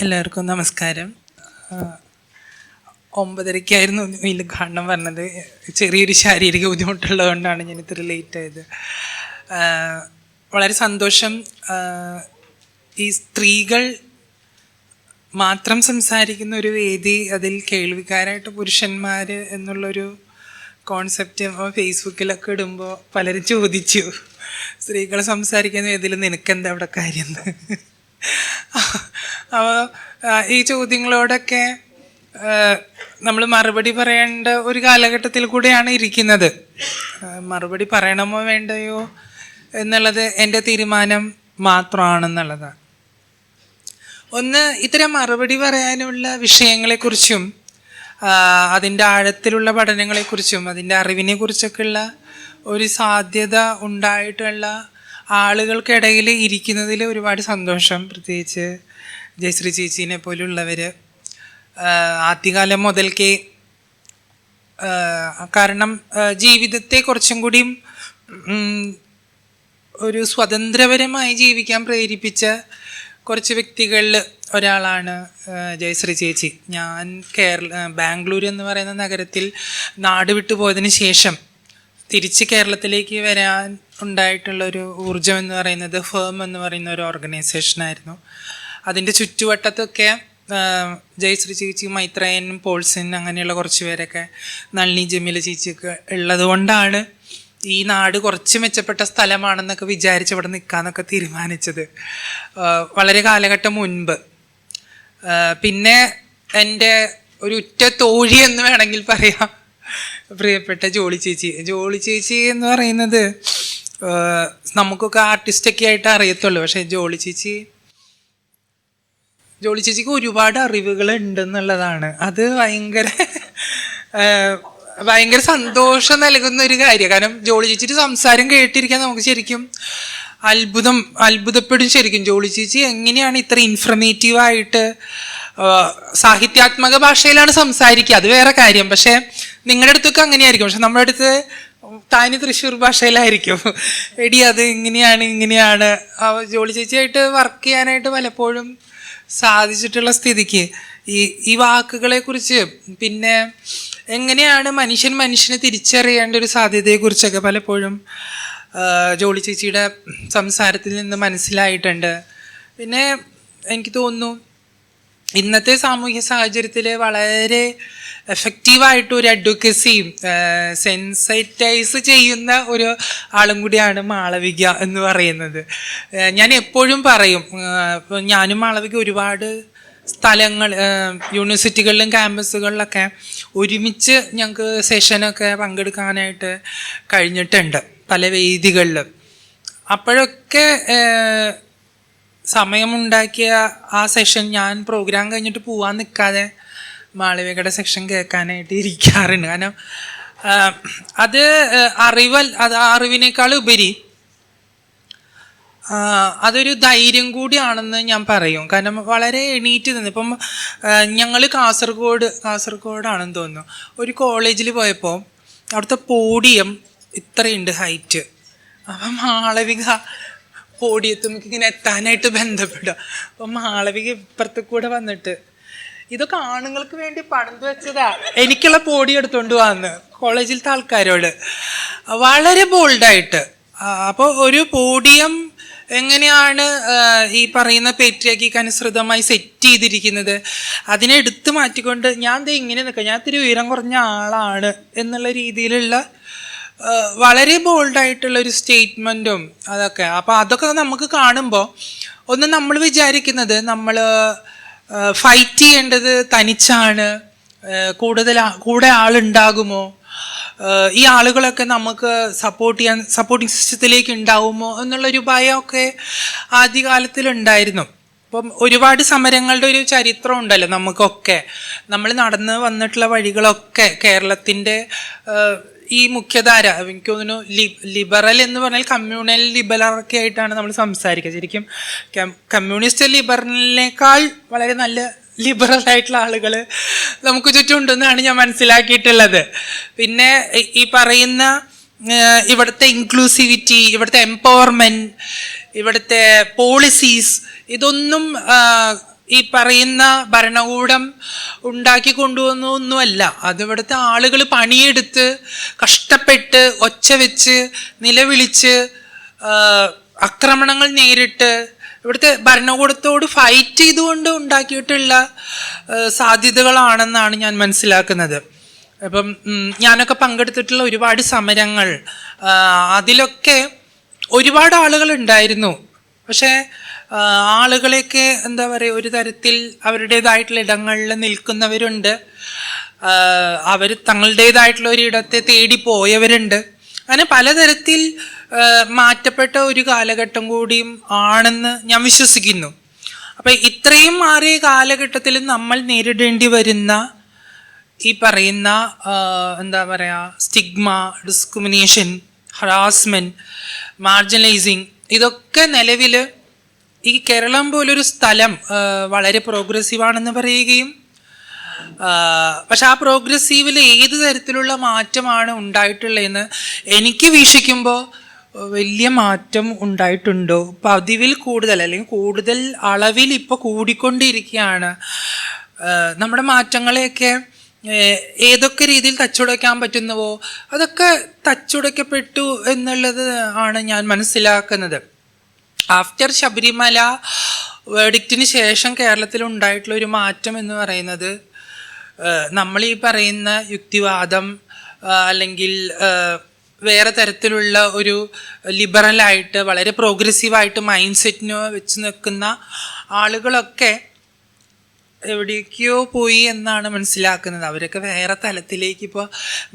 എല്ലാവർക്കും നമസ്കാരം. 9:30-ക്കായിരുന്നു ഇതിൽ കാണണം പറഞ്ഞത്. ചെറിയൊരു ശാരീരിക ബുദ്ധിമുട്ടുള്ളത് കൊണ്ടാണ് ഞാൻ ഇത്ര ലേറ്റ് ആയത്. വളരെ സന്തോഷം. ഈ സ്ത്രീകൾ മാത്രം സംസാരിക്കുന്ന ഒരു വേദി, അതിൽ കേൾവിക്കാരായിട്ട് പുരുഷന്മാർ എന്നുള്ളൊരു കോൺസെപ്റ്റ് ഫേസ്ബുക്കിലൊക്കെ ഇടുമ്പോൾ പലരും ചോദിച്ചു, സ്ത്രീകൾ സംസാരിക്കുന്ന വേദിയിൽ നിനക്കെന്താ അവിടെ കാര്യം? അപ്പോൾ ഈ ചോദ്യങ്ങളോടൊക്കെ നമ്മൾ മറുപടി പറയേണ്ട ഒരു കാലഘട്ടത്തിൽ കൂടെയാണ് ഇരിക്കുന്നത്. മറുപടി പറയണമോ വേണ്ടയോ എന്നുള്ളത് എൻ്റെ തീരുമാനം മാത്രമാണെന്നുള്ളതാണ്. ഒന്ന്, ഇത്തരം മറുപടി പറയാനുള്ള വിഷയങ്ങളെക്കുറിച്ചും അതിൻ്റെ ആഴത്തിലുള്ള പഠനങ്ങളെക്കുറിച്ചും അതിൻ്റെ അറിവിനെക്കുറിച്ചൊക്കെയുള്ള ഒരു സാധ്യത ഉണ്ടായിട്ടുള്ള ആളുകൾക്കിടയിൽ ഇരിക്കുന്നതിൽ ഒരുപാട് സന്തോഷം. പ്രത്യേകിച്ച് ജയശ്രീ ചേച്ചീനെ പോലുള്ളവർ ആദ്യകാലം മുതൽക്കേ, കാരണം ജീവിതത്തെ കുറച്ചും കൂടിയും ഒരു സ്വതന്ത്രപരമായി ജീവിക്കാൻ പ്രേരിപ്പിച്ച കുറച്ച് വ്യക്തികളിൽ ഒരാളാണ് ജയശ്രീ ചേച്ചി. ഞാൻ ബാംഗ്ലൂർ എന്ന് പറയുന്ന നഗരത്തിൽ നാട് വിട്ടു പോയതിന് ശേഷം തിരിച്ച് കേരളത്തിലേക്ക് വരാൻ ഉണ്ടായിട്ടുള്ളൊരു ഊർജം എന്ന് പറയുന്നത് ഫേം എന്ന് പറയുന്ന ഒരു ഓർഗനൈസേഷനായിരുന്നു. അതിൻ്റെ ചുറ്റുവട്ടത്തൊക്കെ ജയശ്രീ ചേച്ചി, മൈത്രയൻ, പോൾസൻ, അങ്ങനെയുള്ള കുറച്ച് പേരൊക്കെ, നളിനി ജമീല ചേച്ചിയൊക്കെ ഉള്ളത് കൊണ്ടാണ് ഈ നാട് കുറച്ച് മെച്ചപ്പെട്ട സ്ഥലമാണെന്നൊക്കെ വിചാരിച്ച് ഇവിടെ നിൽക്കാമെന്നൊക്കെ തീരുമാനിച്ചത് വളരെ കാലഘട്ടം മുൻപ്. പിന്നെ എൻ്റെ ഒരു ഉറ്റ തോഴി എന്ന് വേണമെങ്കിൽ പറയാം, പ്രിയപ്പെട്ട ജോളി ചേച്ചി എന്ന് പറയുന്നത് നമുക്കൊക്കെ ആർട്ടിസ്റ്റൊക്കെ ആയിട്ട് അറിയത്തുള്ളൂ. പക്ഷേ ജോളി ചേച്ചിക്ക് ഒരുപാട് അറിവുകൾ ഉണ്ടെന്നുള്ളതാണ്. അത് ഭയങ്കര സന്തോഷം നൽകുന്ന ഒരു കാര്യമാണ്. കാരണം ജോളി ചേച്ചിയുടെ സംസാരം കേട്ടിരിക്കാൻ നമുക്ക് ശരിക്കും അത്ഭുതപ്പെടും. ശരിക്കും ജോളി ചേച്ചി എങ്ങനെയാണ് ഇത്ര ഇൻഫർമേറ്റീവായിട്ട് സാഹിത്യാത്മക ഭാഷയിലാണ് സംസാരിക്കുക, അത് വേറെ കാര്യം. പക്ഷെ നിങ്ങളുടെ അടുത്തൊക്കെ അങ്ങനെയായിരിക്കും. പക്ഷെ നമ്മുടെ അടുത്ത് താനി തൃശ്ശൂർ ഭാഷയിലായിരിക്കും. എടി അത് ഇങ്ങനെയാണ്. ജോളി ചേച്ചിയായിട്ട് വർക്ക് ചെയ്യാനായിട്ട് പലപ്പോഴും സാധിച്ചിട്ടുള്ള സ്ഥിതിക്ക് ഈ വാക്കുകളെ കുറിച്ച്, പിന്നെ എങ്ങനെയാണ് മനുഷ്യനെ തിരിച്ചറിയേണ്ട ഒരു സാധ്യതയെക്കുറിച്ചൊക്കെ പലപ്പോഴും ജോളി ചേച്ചിയുടെ സംസാരത്തിൽ നിന്ന് മനസ്സിലായിട്ടുണ്ട്. പിന്നെ എനിക്ക് തോന്നുന്നു ഇന്നത്തെ സാമൂഹ്യ സാഹചര്യത്തിൽ വളരെ എഫക്റ്റീവായിട്ട് ഒരു അഡ്വക്കസിയും സെൻസൈറ്റൈസ് ചെയ്യുന്ന ഒരു ആളും കൂടിയാണ് മാളവിക എന്ന് പറയുന്നത്. ഞാൻ എപ്പോഴും പറയും, ഞാനും മാളവിക ഒരുപാട് സ്ഥലങ്ങൾ, യൂണിവേഴ്സിറ്റികളിലും ക്യാമ്പസുകളിലൊക്കെ ഒരുമിച്ച് ഞങ്ങൾക്ക് സെഷനൊക്കെ പങ്കെടുക്കാനായിട്ട് കഴിഞ്ഞിട്ടുണ്ട്, പല വേദികളിലും. അപ്പോഴൊക്കെ സമയമുണ്ടാക്കിയ ആ സെഷൻ ഞാൻ പ്രോഗ്രാം കഴിഞ്ഞിട്ട് പോകാൻ നിൽക്കാതെ മാളവികയുടെ സെക്ഷൻ കേൾക്കാനായിട്ട് ഇരിക്കാറുണ്ട്. കാരണം അത് അറിവിനേക്കാൾ ഉപരി അതൊരു ധൈര്യം കൂടിയാണെന്ന് ഞാൻ പറയും. കാരണം വളരെ എണീറ്റ് നിന്ന്, ഇപ്പം ഞങ്ങൾ കാസർഗോഡാണെന്ന് തോന്നുന്നു, ഒരു കോളേജിൽ പോയപ്പോൾ അവിടുത്തെ പോഡിയം ഇത്രയുണ്ട് ഹൈറ്റ്. അപ്പം മാളവിക പോഡിയത്തിൽ ഇങ്ങനെ എത്താനായിട്ട് ബന്ധപ്പെടുക. അപ്പം മാളവിക ഇപ്പുറത്ത് കൂടെ വന്നിട്ട്, ഇതൊക്കെ ആണുങ്ങൾക്ക് വേണ്ടി പണിത് വെച്ചതാ, എനിക്കുള്ള പോഡിയം എടുത്തോണ്ട് വന്ന് കോളേജിലത്തെ ആൾക്കാരോട് വളരെ ബോൾഡായിട്ട്. അപ്പോൾ ഒരു പോഡിയം എങ്ങനെയാണ് ഈ പറയുന്ന പേട്രിയാർക്കിക്ക് അനുസൃതമായി സെറ്റ് ചെയ്തിരിക്കുന്നത്, അതിനെ എടുത്തു മാറ്റിക്കൊണ്ട് ഞാൻ ഇങ്ങനെ നിൽക്കാം, ഞാൻ ഇത്തിരി ഉയരം കുറഞ്ഞ ആളാണ് എന്നുള്ള രീതിയിലുള്ള വളരെ ബോൾഡായിട്ടുള്ളൊരു സ്റ്റേറ്റ്മെൻറ്റും അതൊക്കെ. അപ്പോൾ അതൊക്കെ നമുക്ക് കാണുമ്പോൾ ഒന്ന് നമ്മൾ വിചാരിക്കുന്നത് നമ്മൾ ഫൈറ്റ് ചെയ്യേണ്ടത് തനിച്ചാണ്, കൂടെ ആളുണ്ടാകുമോ, ഈ ആളുകളൊക്കെ നമുക്ക് സപ്പോർട്ടിങ് സിസ്റ്റത്തിലേക്ക് ഉണ്ടാവുമോ എന്നുള്ളൊരു ഭയമൊക്കെ ആദ്യകാലത്തിലുണ്ടായിരുന്നു. അപ്പം ഒരുപാട് സമരങ്ങളുടെ ഒരു ചരിത്രം ഉണ്ടല്ലോ നമുക്കൊക്കെ. നമ്മൾ നടന്ന് വന്നിട്ടുള്ള വഴികളൊക്കെ കേരളത്തിൻ്റെ ഈ മുഖ്യധാര, എനിക്ക് തോന്നുന്നു ലിബറൽ എന്ന് പറഞ്ഞാൽ കമ്മ്യൂണൽ ലിബറലൊക്കെ ആയിട്ടാണ് നമ്മൾ സംസാരിക്കുക. ശരിക്കും കമ്മ്യൂണിസ്റ്റ് ലിബറലിനേക്കാൾ വളരെ നല്ല ലിബറൽ ആയിട്ടുള്ള ആളുകൾ നമുക്ക് ചുറ്റുമുണ്ടെന്നാണ് ഞാൻ മനസ്സിലാക്കിയിട്ടുള്ളത്. പിന്നെ ഈ പറയുന്ന ഇവിടുത്തെ ഇൻക്ലൂസിവിറ്റി, ഇവിടുത്തെ എംപവർമെൻറ്റ്, ഇവിടുത്തെ പോളിസീസ്, ഇതൊന്നും ഈ പറയുന്ന ഭരണകൂടം ഉണ്ടാക്കി കൊണ്ടുവന്നൊന്നുമല്ല. അതിവിടുത്തെ ആളുകൾ പണിയെടുത്ത് കഷ്ടപ്പെട്ട് ഒച്ച വെച്ച് നിലവിളിച്ച് ആക്രമണങ്ങൾ നേരിട്ട് ഇവിടുത്തെ ഭരണകൂടത്തോട് ഫൈറ്റ് ചെയ്തുകൊണ്ട് ഉണ്ടാക്കിയിട്ടുള്ള സാധ്യതകളാണെന്നാണ് ഞാൻ മനസ്സിലാക്കുന്നത്. ഇപ്പം ഞാനൊക്കെ പങ്കെടുത്തിട്ടുള്ള ഒരുപാട് സമരങ്ങൾ, അതിലൊക്കെ ഒരുപാട് ആളുകൾ ഉണ്ടായിരുന്നു. പക്ഷേ ആളുകളെയൊക്കെ എന്താ പറയുക, ഒരു തരത്തിൽ അവരുടേതായിട്ടുള്ള ഇടങ്ങളിൽ നിൽക്കുന്നവരുണ്ട്, അവർ തങ്ങളുടേതായിട്ടുള്ള ഒരിടത്തെ തേടി പോയവരുണ്ട്. അങ്ങനെ പലതരത്തിൽ മാറ്റപ്പെട്ട ഒരു കാലഘട്ടം കൂടിയും ആണെന്ന് ഞാൻ വിശ്വസിക്കുന്നു. അപ്പം ഇത്രയും മാറിയ കാലഘട്ടത്തിൽ നമ്മൾ നേരിടേണ്ടി വരുന്ന ഈ പറയുന്ന എന്താ പറയുക, സ്റ്റിഗ്മ, ഡിസ്ക്രിമിനേഷൻ, ഹറാസ്മെൻറ്റ്, മാർജിനലൈസിങ്, ഇതൊക്കെ നിലവിൽ ഈ കേരളം പോലൊരു സ്ഥലം വളരെ പ്രോഗ്രസീവാണെന്ന് പറയുകയും, പക്ഷെ ആ പ്രോഗ്രസീവിൽ ഏത് തരത്തിലുള്ള മാറ്റമാണ് ഉണ്ടായിട്ടുള്ളതെന്ന് എനിക്ക് വീക്ഷിക്കുമ്പോൾ വലിയ മാറ്റം ഉണ്ടായിട്ടുണ്ടോ? പതിവിൽ കൂടുതൽ അല്ലെങ്കിൽ കൂടുതൽ അളവിൽ ഇപ്പോൾ കൂടിക്കൊണ്ടിരിക്കുകയാണ്. നമ്മുടെ മാറ്റങ്ങളെയൊക്കെ ഏതൊക്കെ രീതിയിൽ തച്ചുടയ്ക്കാൻ പറ്റുന്നുവോ അതൊക്കെ തച്ചുടയ്ക്കപ്പെട്ടു എന്നുള്ളത് ആണ് ഞാൻ മനസ്സിലാക്കുന്നത്. ആഫ്റ്റർ ശബരിമല വേർഡിക്റ്റിന് ശേഷം കേരളത്തിൽ ഉണ്ടായിട്ടുള്ള ഒരു മാറ്റം എന്ന് പറയുന്നത്, നമ്മൾ ഈ പറയുന്ന യുക്തിവാദം അല്ലെങ്കിൽ വേറെ തരത്തിലുള്ള ഒരു ലിബറലായിട്ട് വളരെ പ്രോഗ്രസീവായിട്ട് മൈൻഡ് സെറ്റിന് വെച്ച് നിൽക്കുന്ന ആളുകളൊക്കെ എവിടേക്കോ പോയി എന്നാണ് മനസ്സിലാക്കുന്നത്. അവരൊക്കെ വേറെ തലത്തിലേക്ക് ഇപ്പോൾ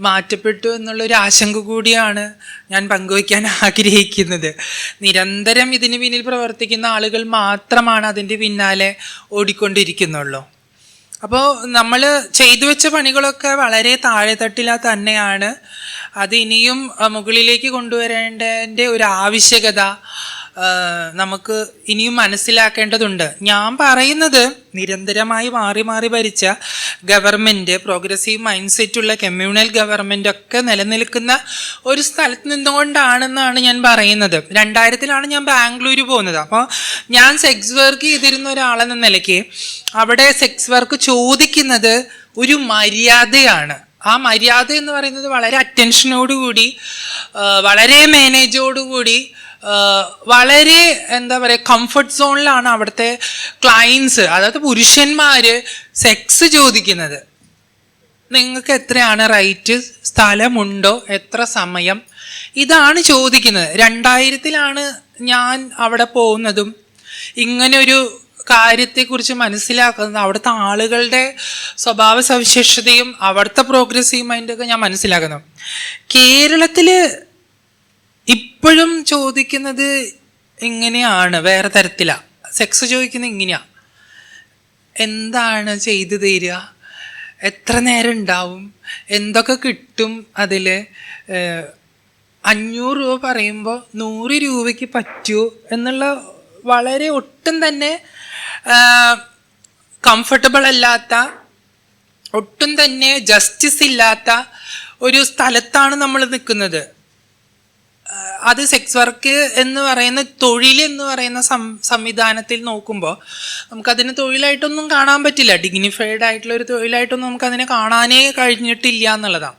മാറ്റപ്പെട്ടു എന്നുള്ളൊരു ആശങ്ക കൂടിയാണ് ഞാൻ പങ്കുവയ്ക്കാൻ ആഗ്രഹിക്കുന്നത്. നിരന്തരം ഇതിന് പിന്നിൽ പ്രവർത്തിക്കുന്ന ആളുകൾ മാത്രമാണ് അതിൻ്റെ പിന്നാലെ ഓടിക്കൊണ്ടിരിക്കുന്നുള്ളൂ. അപ്പോൾ നമ്മൾ ചെയ്തു വെച്ച പണികളൊക്കെ വളരെ താഴെത്തട്ടിലാ തന്നെയാണ്. അത് ഇനിയും മുകളിലേക്ക് കൊണ്ടുവരേണ്ടതിൻ്റെ ഒരു ആവശ്യകത നമുക്ക് ഇനിയും മനസ്സിലാക്കേണ്ടതുണ്ട്. ഞാൻ പറയുന്നത് നിരന്തരമായി മാറി മാറി ഭരിച്ച ഗവൺമെൻറ്, പ്രോഗ്രസീവ് മൈൻഡ് സെറ്റുള്ള കമ്മ്യൂണൽ ഗവൺമെൻറ് ഒക്കെ നിലനിൽക്കുന്ന ഒരു സ്ഥലത്ത് നിന്നുകൊണ്ടാണെന്നാണ് ഞാൻ പറയുന്നത്. 2000-ലാണ് ഞാൻ ബാംഗ്ലൂർ പോകുന്നത്. അപ്പോൾ ഞാൻ സെക്സ് വർക്ക് ചെയ്തിരുന്ന ഒരാളെന്ന നിലയ്ക്ക് അവിടെ സെക്സ് വർക്ക് ചോദിക്കുന്നത് ഒരു മര്യാദയാണ്. ആ മര്യാദ എന്ന് പറയുന്നത് വളരെ അറ്റൻഷനോടുകൂടി, വളരെ മാനേജോടുകൂടി, വളരെ എന്താ പറയുക കംഫർട്ട് സോണിലാണ് അവിടുത്തെ ക്ലയൻസ്, അതായത് പുരുഷന്മാർ സെക്സ് ചോദിക്കുന്നത്. നിങ്ങൾക്ക് എത്രയാണ് റൈറ്റ്, സ്ഥലമുണ്ടോ, എത്ര സമയം, ഇതാണ് ചോദിക്കുന്നത്. 2000-ലാണ് ഞാൻ അവിടെ പോകുന്നതും ഇങ്ങനൊരു കാര്യത്തെക്കുറിച്ച് മനസ്സിലാക്കുന്നത്. അവിടുത്തെ ആളുകളുടെ സ്വഭാവ സവിശേഷതയും അവിടുത്തെ പ്രോഗ്രസീവ് മൈൻഡൊക്കെ ഞാൻ മനസ്സിലാക്കുന്നു. കേരളത്തിൽ ഇപ്പോഴും ചോദിക്കുന്നത് ഇങ്ങനെയാണ്, വേറെ തരത്തിലാണ്. സെക്സ് ചോദിക്കുന്നത് ഇങ്ങനെയാണ്. എന്താണ് ചെയ്തു തരിക, എത്ര നേരം ഉണ്ടാവും, എന്തൊക്കെ കിട്ടും അതിൽ, 500 രൂപ പറയുമ്പോൾ 100 രൂപയ്ക്ക് പറ്റുമോ എന്നുള്ള വളരെ ഒട്ടും തന്നെ കംഫർട്ടബിൾ അല്ലാത്ത, ഒട്ടും തന്നെ ജസ്റ്റിസ് ഇല്ലാത്ത ഒരു സ്ഥലത്താണ് നമ്മൾ നിൽക്കുന്നത്. അത് സെക്സ് വർക്ക് എന്ന് പറയുന്ന തൊഴിൽ എന്ന് പറയുന്ന സംവിധാനത്തിൽ നോക്കുമ്പോൾ നമുക്കതിനെ തൊഴിലായിട്ടൊന്നും കാണാൻ പറ്റില്ല. ഡിഗ്നിഫൈഡ് ആയിട്ടുള്ള ഒരു തൊഴിലായിട്ടൊന്നും നമുക്കതിനെ കാണാനേ കഴിഞ്ഞിട്ടില്ല എന്നുള്ളതാണ്.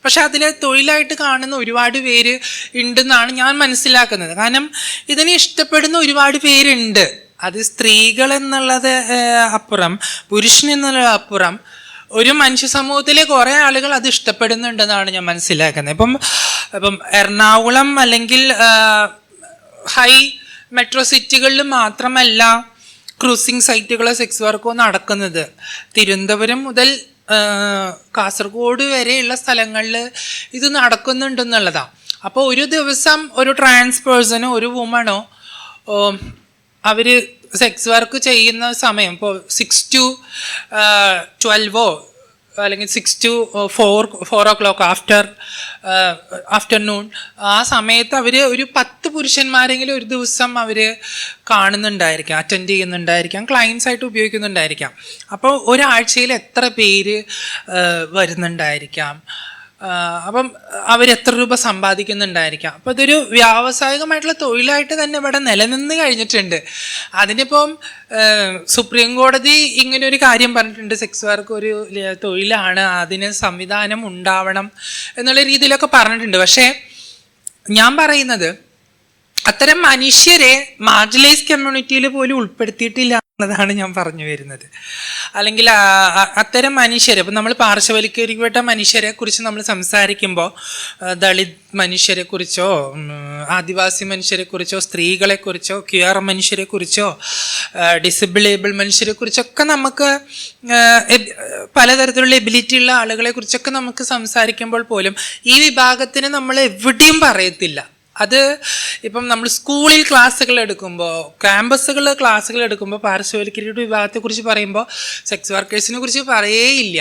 പക്ഷെ അതിനെ തൊഴിലായിട്ട് കാണുന്ന ഒരുപാട് പേര് ഉണ്ടെന്നാണ് ഞാൻ മനസ്സിലാക്കുന്നത്. കാരണം ഇതിനെ ഇഷ്ടപ്പെടുന്ന ഒരുപാട് പേരുണ്ട്. അത് സ്ത്രീകൾ എന്നുള്ളത് അപ്പുറം, പുരുഷൻ എന്നുള്ളത് അപ്പുറം, ഒരു മനുഷ്യ സമൂഹത്തിലെ കുറേ ആളുകൾ അത് ഇഷ്ടപ്പെടുന്നുണ്ടെന്നാണ് ഞാൻ മനസ്സിലാക്കുന്നത്. ഇപ്പം എറണാകുളം അല്ലെങ്കിൽ ഹൈ മെട്രോ സിറ്റികളിൽ മാത്രമല്ല ക്രൂസിങ് സൈറ്റുകളോ സെക്സ് വർക്കോ നടക്കുന്നത്. തിരുവനന്തപുരം മുതൽ കാസർഗോഡ് വരെയുള്ള സ്ഥലങ്ങളിൽ ഇത് നടക്കുന്നുണ്ടെന്നുള്ളതാണ്. അപ്പോൾ ഒരു ദിവസം ഒരു ട്രാൻസ് പേഴ്സണോ ഒരു വുമണോ അവർ സെക്സ് വർക്ക് ചെയ്യുന്ന സമയം ഇപ്പോൾ 6 to 12 അല്ലെങ്കിൽ 6 to 4 o'clock ആഫ്റ്റർനൂൺ, ആ സമയത്ത് അവർ ഒരു 10 പുരുഷന്മാരെങ്കിലും ഒരു ദിവസം അവർ കാണുന്നുണ്ടായിരിക്കാം, അറ്റൻഡ് ചെയ്യുന്നുണ്ടായിരിക്കാം, ക്ലയൻസ് ആയിട്ട് ഉപയോഗിക്കുന്നുണ്ടായിരിക്കാം. അപ്പോൾ ഒരാഴ്ചയിൽ എത്ര പേര് വരുന്നുണ്ടായിരിക്കാം, അപ്പം അവരെത്ര രൂപ സമ്പാദിക്കുന്നുണ്ടായിരിക്കാം. അപ്പോൾ ഇതൊരു വ്യാവസായികമായിട്ടുള്ള തൊഴിലായിട്ട് തന്നെ ഇവിടെ നിലനിന്ന് കഴിഞ്ഞിട്ടുണ്ട്. അതിനിപ്പം സുപ്രീം കോടതി ഇങ്ങനെ ഒരു കാര്യം പറഞ്ഞിട്ടുണ്ട്, സെക്സ് വർക്ക് ഒരു തൊഴിലാണ്, അതിന് സംവിധാനം ഉണ്ടാവണം എന്നുള്ള രീതിയിലൊക്കെ പറഞ്ഞിട്ടുണ്ട്. പക്ഷേ ഞാൻ പറയുന്നത് അത്തരം മനുഷ്യരെ മാർജിനലൈസ് കമ്മ്യൂണിറ്റിയിൽ പോലും ഉൾപ്പെടുത്തിയിട്ടില്ല എന്നതാണ് ഞാൻ പറഞ്ഞു വരുന്നത്. അല്ലെങ്കിൽ അത്തരം മനുഷ്യരെ, ഇപ്പം നമ്മൾ പാർശ്വവൽക്കരിക്കപ്പെട്ട മനുഷ്യരെ കുറിച്ച് നമ്മൾ സംസാരിക്കുമ്പോൾ ദളിത് മനുഷ്യരെ കുറിച്ചോ ആദിവാസി മനുഷ്യരെ കുറിച്ചോ സ്ത്രീകളെ കുറിച്ചോ ക്യൂർ മനുഷ്യരെ കുറിച്ചോ ഡിസബിളേബിൾ മനുഷ്യരെ കുറിച്ചൊക്കെ നമുക്ക് പലതരത്തിലുള്ള എബിലിറ്റി ഉള്ള ആളുകളെ കുറിച്ചൊക്കെ നമുക്ക് സംസാരിക്കുമ്പോൾ പോലും ഈ വിഭാഗത്തിന് നമ്മൾ എവിടെയും പറയത്തില്ല. അത് ഇപ്പം നമ്മൾ സ്കൂളിൽ ക്ലാസ്സുകൾ എടുക്കുമ്പോൾ, ക്യാമ്പസുകളിൽ ക്ലാസ്സുകൾ എടുക്കുമ്പോൾ പാർശ്വവൽക്കരിക്കപ്പെട്ട വിഭാഗത്തെക്കുറിച്ച് പറയുമ്പോൾ സെക്സ് വർക്കേഴ്സിനെ കുറിച്ച് പറയേയില്ല.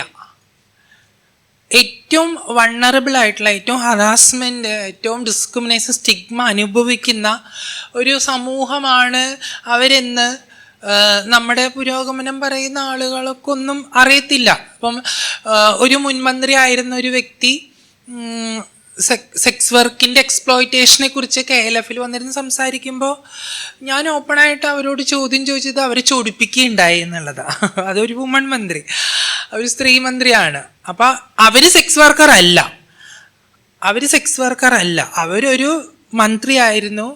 ഏറ്റവും വൾണറബിൾ ആയിട്ടുള്ള, ഏറ്റവും ഹറാസ്മെൻറ്റ്, ഏറ്റവും ഡിസ്ക്രിമിനേഷൻ, സ്റ്റിഗ്മ അനുഭവിക്കുന്ന ഒരു സമൂഹമാണ് അവരെന്ന് നമ്മുടെ പുരോഗമനം പറയുന്ന ആളുകൾക്കൊന്നും അറിയത്തില്ല. ഇപ്പം ഒരു മുൻമന്ത്രി ആയിരുന്ന ഒരു വ്യക്തി സെക്സ് വർക്കിൻ്റെ എക്സ്പ്ലോയിറ്റേഷനെ കുറിച്ച് KLF വന്നിരുന്ന് സംസാരിക്കുമ്പോൾ ഞാൻ ഓപ്പണായിട്ട് അവരോട് ചോദ്യം ചോദിച്ചത് അവരെ ചൊടിപ്പിക്കുകയുണ്ടായി എന്നുള്ളതാണ്. അതൊരു വുമൺ മന്ത്രി, ഒരു സ്ത്രീ മന്ത്രിയാണ്. അപ്പം അവർ സെക്സ് വർക്കർ അല്ല, അവരൊരു മന്ത്രിയായിരുന്നു,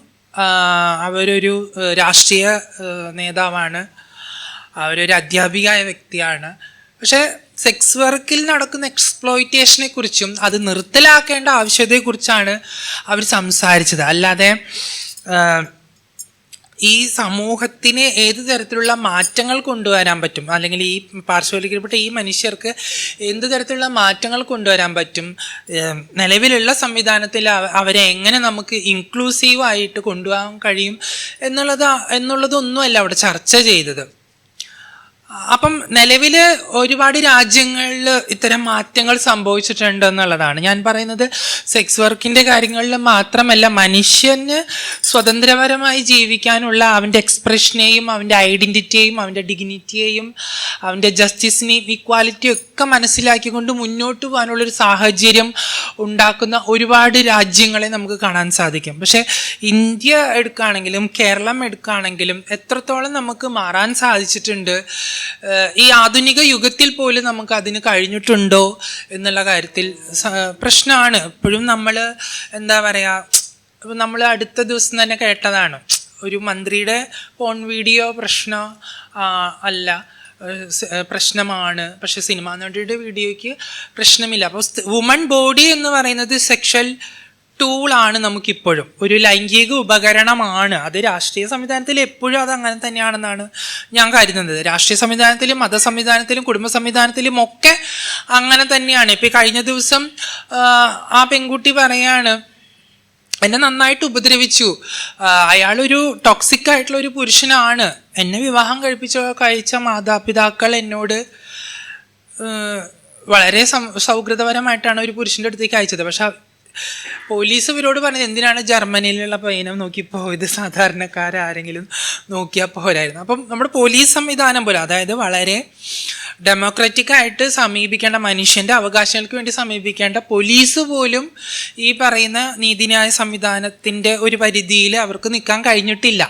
അവരൊരു രാഷ്ട്രീയ നേതാവാണ്, അവരൊരു അധ്യാപികയായ വ്യക്തിയാണ്. പക്ഷേ സെക്സ് വർക്കിൽ നടക്കുന്ന എക്സ്പ്ലോയിറ്റേഷനെ കുറിച്ചും അത് നിർത്തലാക്കേണ്ട ആവശ്യകതയെക്കുറിച്ചാണ് അവർ സംസാരിച്ചത്. അല്ലാതെ ഈ സമൂഹത്തിന് ഏത് തരത്തിലുള്ള മാറ്റങ്ങൾ കൊണ്ടുവരാൻ പറ്റും, അല്ലെങ്കിൽ ഈ പാർശ്വവൽക്കരിക്കപ്പെട്ട ഈ മനുഷ്യർക്ക് എന്ത് തരത്തിലുള്ള മാറ്റങ്ങൾ കൊണ്ടുവരാൻ പറ്റും, നിലവിലുള്ള സംവിധാനത്തിൽ അവരെ എങ്ങനെ നമുക്ക് ഇൻക്ലൂസീവായിട്ട് കൊണ്ടുപോകാൻ കഴിയും എന്നുള്ളതൊന്നുമല്ല അവിടെ ചർച്ച ചെയ്തത്. അപ്പം നിലവിൽ ഒരുപാട് രാജ്യങ്ങളിൽ ഇത്തരം മാറ്റങ്ങൾ സംഭവിച്ചിട്ടുണ്ട് എന്നുള്ളതാണ് ഞാൻ പറയുന്നത്. സെക്സ് വർക്കിൻ്റെ കാര്യങ്ങളിൽ മാത്രമല്ല, മനുഷ്യന് സ്വതന്ത്രപരമായി ജീവിക്കാനുള്ള അവൻ്റെ എക്സ്പ്രഷനെയും അവൻ്റെ ഐഡൻറ്റിറ്റിയെയും അവൻ്റെ ഡിഗ്നിറ്റിയെയും അവൻ്റെ ജസ്റ്റിസിനെയും ഇക്വാലിറ്റിയും ഒക്കെ മനസ്സിലാക്കിക്കൊണ്ട് മുന്നോട്ട് പോകാനുള്ളൊരു സാഹചര്യം ഉണ്ടാക്കുന്ന ഒരുപാട് രാജ്യങ്ങളെ നമുക്ക് കാണാൻ സാധിക്കും. പക്ഷേ ഇന്ത്യ എടുക്കുകയാണെങ്കിലും കേരളം എടുക്കുകയാണെങ്കിലും എത്രത്തോളം നമുക്ക് മാറാൻ സാധിച്ചിട്ടുണ്ട്, ഈ ആധുനിക യുഗത്തിൽ പോലും നമുക്ക് അതിന് കഴിഞ്ഞിട്ടുണ്ടോ എന്നുള്ള കാര്യത്തിൽ പ്രശ്നമാണ്. ഇപ്പോഴും നമ്മൾ എന്താ പറയുക, നമ്മൾ അടുത്ത ദിവസം തന്നെ കേട്ടതാണ്, ഒരു മന്ത്രിയുടെ ഫോൺ വീഡിയോ പ്രശ്നമാണ്, പക്ഷെ സിനിമാ നടിയുടെ വീഡിയോയ്ക്ക് പ്രശ്നമില്ല. അപ്പോൾ വുമൺ ബോഡി എന്ന് പറയുന്നത് സെക്ഷൽ ടൂളാണ്, നമുക്കിപ്പോഴും ഒരു ലൈംഗിക ഉപകരണമാണ്. അത് രാഷ്ട്രീയ സംവിധാനത്തിൽ എപ്പോഴും അത് അങ്ങനെ തന്നെയാണെന്നാണ് ഞാൻ കരുതുന്നത്. രാഷ്ട്രീയ സംവിധാനത്തിലും മത സംവിധാനത്തിലും കുടുംബ സംവിധാനത്തിലും ഒക്കെ അങ്ങനെ തന്നെയാണ്. ഇപ്പം കഴിഞ്ഞ ദിവസം ആ പെൺകുട്ടി പറയാണ്, എന്നെ നന്നായിട്ട് ഉപദ്രവിച്ചു, അയാളൊരു ടോക്സിക് ആയിട്ടുള്ള ഒരു പുരുഷനാണ്, എന്നെ വിവാഹം കഴിച്ച മാതാപിതാക്കൾ എന്നോട് വളരെ സൗഹൃദപരമായിട്ടാണ് ഒരു പുരുഷൻ്റെ അടുത്തേക്ക് അയച്ചത്. പക്ഷെ പോലീസ് ഇവരോട് പറഞ്ഞത്, എന്തിനാണ് ജർമ്മനിയിലുള്ള പയ്യനെ നോക്കി പോയത്, സാധാരണക്കാരെങ്കിലും നോക്കിയാൽ പോരായിരുന്നു. അപ്പം നമ്മുടെ പോലീസ് സംവിധാനം പോലെ, അതായത് വളരെ ഡെമോക്രാറ്റിക് ആയിട്ട് സമീപിക്കേണ്ട, മനുഷ്യൻ്റെ അവകാശങ്ങൾക്ക് വേണ്ടി സമീപിക്കേണ്ട പോലീസ് പോലും ഈ പറയുന്ന നീതിന്യായ സംവിധാനത്തിൻ്റെ ഒരു പരിധിയിൽ അവർക്ക് നിൽക്കാൻ കഴിഞ്ഞിട്ടില്ല.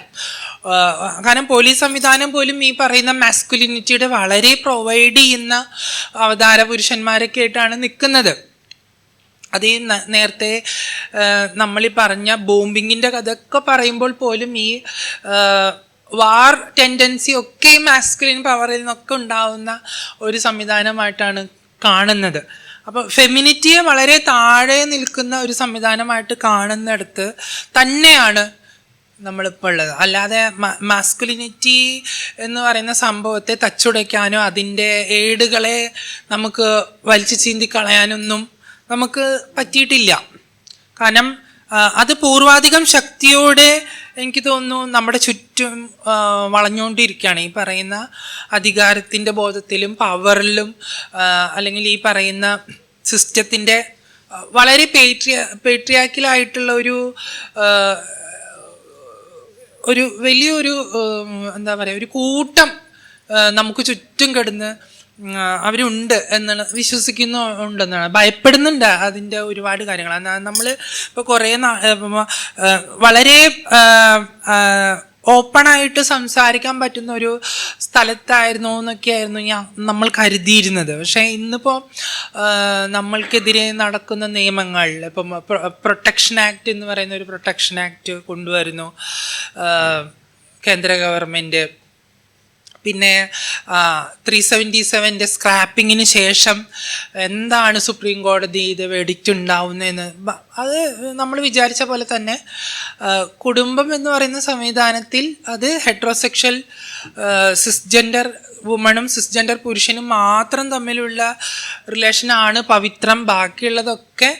കാരണം പോലീസ് സംവിധാനം പോലും ഈ പറയുന്ന മാസ്കുലിനിറ്റിയുടെ വളരെ പ്രൊവൈഡ് ചെയ്യുന്ന അവതാര പുരുഷന്മാരൊക്കെ ആയിട്ടാണ് നിൽക്കുന്നത്. അത് ഈ നേരത്തെ നമ്മളീ പറഞ്ഞ ബോംബിങ്ങിൻ്റെ കഥയൊക്കെ പറയുമ്പോൾ പോലും ഈ വാർ ടെൻഡൻസി ഒക്കെ മാസ്കുലിൻ പവറിൽ നിന്നൊക്കെ ഉണ്ടാവുന്ന ഒരു സംവിധാനമായിട്ടാണ് കാണുന്നത്. അപ്പോൾ ഫെമിനിറ്റിയെ വളരെ താഴെ നിൽക്കുന്ന ഒരു സംവിധാനമായിട്ട് കാണുന്നിടത്ത് തന്നെയാണ് നമ്മളിപ്പോൾ ഉള്ളത്. അല്ലാതെ മാസ്കുലിനിറ്റി എന്ന് പറയുന്ന സംഭവത്തെ തച്ചുടയ്ക്കാനോ അതിൻ്റെ ഏടുകളെ നമുക്ക് വലിച്ചു ചീന്തിക്കളയാനൊന്നും നമുക്ക് പറ്റിയിട്ടില്ല. കാരണം അത് പൂർവാധികം ശക്തിയോടെ എനിക്ക് തോന്നുന്നു നമ്മുടെ ചുറ്റും വളഞ്ഞുകൊണ്ടിരിക്കുകയാണ്. ഈ പറയുന്ന അധികാരത്തിൻ്റെ ബോധത്തിലും പവറിലും, അല്ലെങ്കിൽ ഈ പറയുന്ന സിസ്റ്റത്തിൻ്റെ വളരെ പേട്രിയാക്കിലായിട്ടുള്ള ഒരു വലിയൊരു എന്താ പറയുക, ഒരു കൂട്ടം നമുക്ക് ചുറ്റും കിടന്ന് അവരുണ്ട് എന്നുള്ള വിശ്വസിക്കുന്നുണ്ടെന്നാണ്, ഭയപ്പെടുന്നുണ്ട് അതിൻ്റെ ഒരുപാട് കാര്യങ്ങൾ. നമ്മൾ ഇപ്പോൾ കുറേ വളരെ ഓപ്പണായിട്ട് സംസാരിക്കാൻ പറ്റുന്ന ഒരു സ്ഥലത്തായിരുന്നു എന്നൊക്കെയായിരുന്നു നമ്മൾ കരുതിയിരുന്നത്. പക്ഷേ ഇന്നിപ്പോൾ നമ്മൾക്കെതിരെ നടക്കുന്ന നിയമങ്ങൾ, ഇപ്പം പ്രൊട്ടക്ഷൻ ആക്ട് എന്ന് പറയുന്ന ഒരു പ്രൊട്ടക്ഷൻ ആക്ട് കൊണ്ടുവരുന്നു കേന്ദ്ര ഗവൺമെൻറ്. പിന്നെ 377 സ്ക്രാപ്പിങ്ങിന് ശേഷം എന്താണ് സുപ്രീം കോടതി ഇത് വെഡിക്റ്റ് ഉണ്ടാവുന്നതെന്ന്, അത് നമ്മൾ വിചാരിച്ച പോലെ തന്നെ കുടുംബം എന്ന് പറയുന്ന സംവിധാനത്തിൽ അത് ഹെട്രോസെക്ഷൽ സിസ്ജെൻഡർ വുമണും സിസ്ജെൻഡർ പുരുഷനും മാത്രം തമ്മിലുള്ള റിലേഷനാണ് പവിത്രം, ബാക്കിയുള്ളതൊക്കെ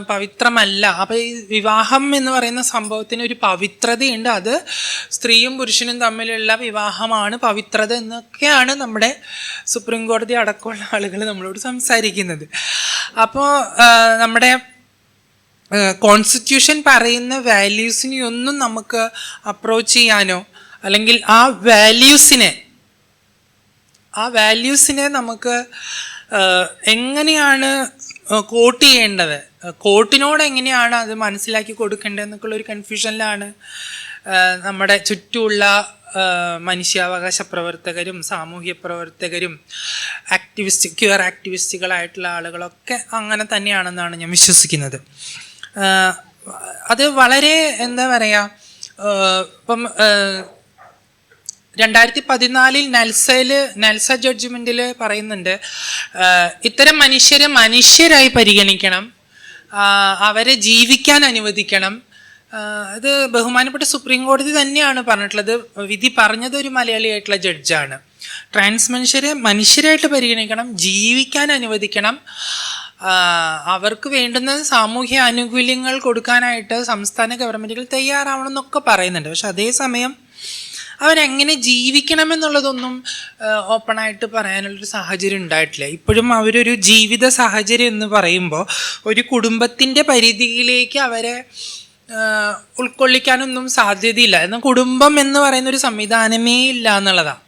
പവിത്രമല്ല. അപ്പോൾ ഈ വിവാഹം എന്ന് പറയുന്ന സംഭവത്തിന് ഒരു പവിത്രതയുണ്ട്, അത് സ്ത്രീയും പുരുഷനും തമ്മിലുള്ള വിവാഹമാണ് പവിത്രത എന്നൊക്കെയാണ് നമ്മുടെ സുപ്രീം കോടതി അടക്കമുള്ള ആളുകൾ നമ്മളോട് സംസാരിക്കുന്നത്. അപ്പോൾ നമ്മുടെ കോൺസ്റ്റിറ്റ്യൂഷൻ പറയുന്ന വാല്യൂസിനെയൊന്നും നമുക്ക് അപ്രോച്ച് ചെയ്യാനോ അല്ലെങ്കിൽ ആ വാല്യൂസിനെ നമുക്ക് എങ്ങനെയാണ് കോട്ട് ചെയ്യേണ്ടത്, കോർട്ടിനോട് എങ്ങനെയാണ് അത് മനസ്സിലാക്കി കൊടുക്കേണ്ടത് എന്നൊക്കെയുള്ള ഒരു കൺഫ്യൂഷനിലാണ് നമ്മുടെ ചുറ്റുമുള്ള മനുഷ്യാവകാശ പ്രവർത്തകരും സാമൂഹ്യ പ്രവർത്തകരും ക്യൂർ ആക്ടിവിസ്റ്റുകളായിട്ടുള്ള ആളുകളൊക്കെ അങ്ങനെ തന്നെയാണെന്നാണ് ഞാൻ വിശ്വസിക്കുന്നത്. അത് വളരെ എന്താ പറയുക, ഇപ്പം 2014 നെൽസ ജഡ്ജ്മെൻറ്റിൽ പറയുന്നുണ്ട്, ഇത്തരം മനുഷ്യരെ മനുഷ്യരായി പരിഗണിക്കണം, അവരെ ജീവിക്കാൻ അനുവദിക്കണം. അത് ബഹുമാനപ്പെട്ട സുപ്രീം കോടതി തന്നെയാണ് പറഞ്ഞിട്ടുള്ളത്. വിധി പറഞ്ഞത് ഒരു മലയാളിയായിട്ടുള്ള ജഡ്ജാണ്. ട്രാൻസ് മനുഷ്യരെ മനുഷ്യരായിട്ട് പരിഗണിക്കണം, ജീവിക്കാൻ അനുവദിക്കണം, അവർക്ക് വേണ്ടുന്ന സാമൂഹ്യ ആനുകൂല്യങ്ങൾ കൊടുക്കാനായിട്ട് സംസ്ഥാന ഗവൺമെൻറ്റുകൾ തയ്യാറാവണം എന്നൊക്കെ പറയുന്നുണ്ട്. പക്ഷെ അതേസമയം അവരെങ്ങനെ ജീവിക്കണമെന്നുള്ളതൊന്നും ഓപ്പണായിട്ട് പറയാനുള്ളൊരു സാഹചര്യം ഉണ്ടായിട്ടില്ല. ഇപ്പോഴും അവരൊരു ജീവിത സാഹചര്യം എന്ന് പറയുമ്പോൾ ഒരു കുടുംബത്തിൻ്റെ പരിധിയിലേക്ക് അവരെ ഉൾക്കൊള്ളിക്കാനൊന്നും സാധ്യതയില്ല. എന്നാൽ കുടുംബം എന്ന് പറയുന്നൊരു സംവിധാനമേ ഇല്ല എന്നുള്ളതാണ്.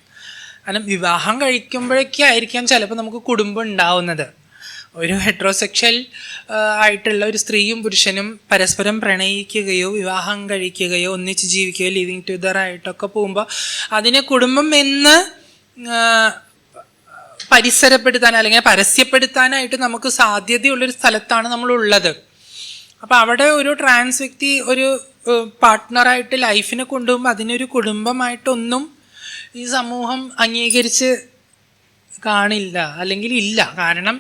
കാരണം വിവാഹം കഴിക്കുമ്പോഴേക്കായിരിക്കാം ചിലപ്പോൾ നമുക്ക് കുടുംബം ഉണ്ടാവുന്നത്. ഒരു ഹെട്രോസെക്ഷൽ ആയിട്ടുള്ള ഒരു സ്ത്രീയും പുരുഷനും പരസ്പരം പ്രണയിക്കുകയോ വിവാഹം കഴിക്കുകയോ ഒന്നിച്ച് ജീവിക്കുകയോ ലിവിങ് ടുഗദർ ആയിട്ടൊക്കെ പോകുമ്പോൾ അതിനെ കുടുംബം എന്ന് പരിസരപ്പെടുത്താൻ അല്ലെങ്കിൽ പരസ്യപ്പെടുത്താനായിട്ട് നമുക്ക് സാധ്യതയുള്ളൊരു സ്ഥലത്താണ് നമ്മളുള്ളത്. അപ്പോൾ അവിടെ ഒരു ട്രാൻസ് വ്യക്തി ഒരു പാർട്ട്ണറായിട്ട് ലൈഫിനെ കൊണ്ടുപോകുമ്പോൾ അതിനൊരു കുടുംബമായിട്ടൊന്നും ഈ സമൂഹം അംഗീകരിച്ച് കാണില്ല, അല്ലെങ്കിൽ ഇല്ല. കാരണം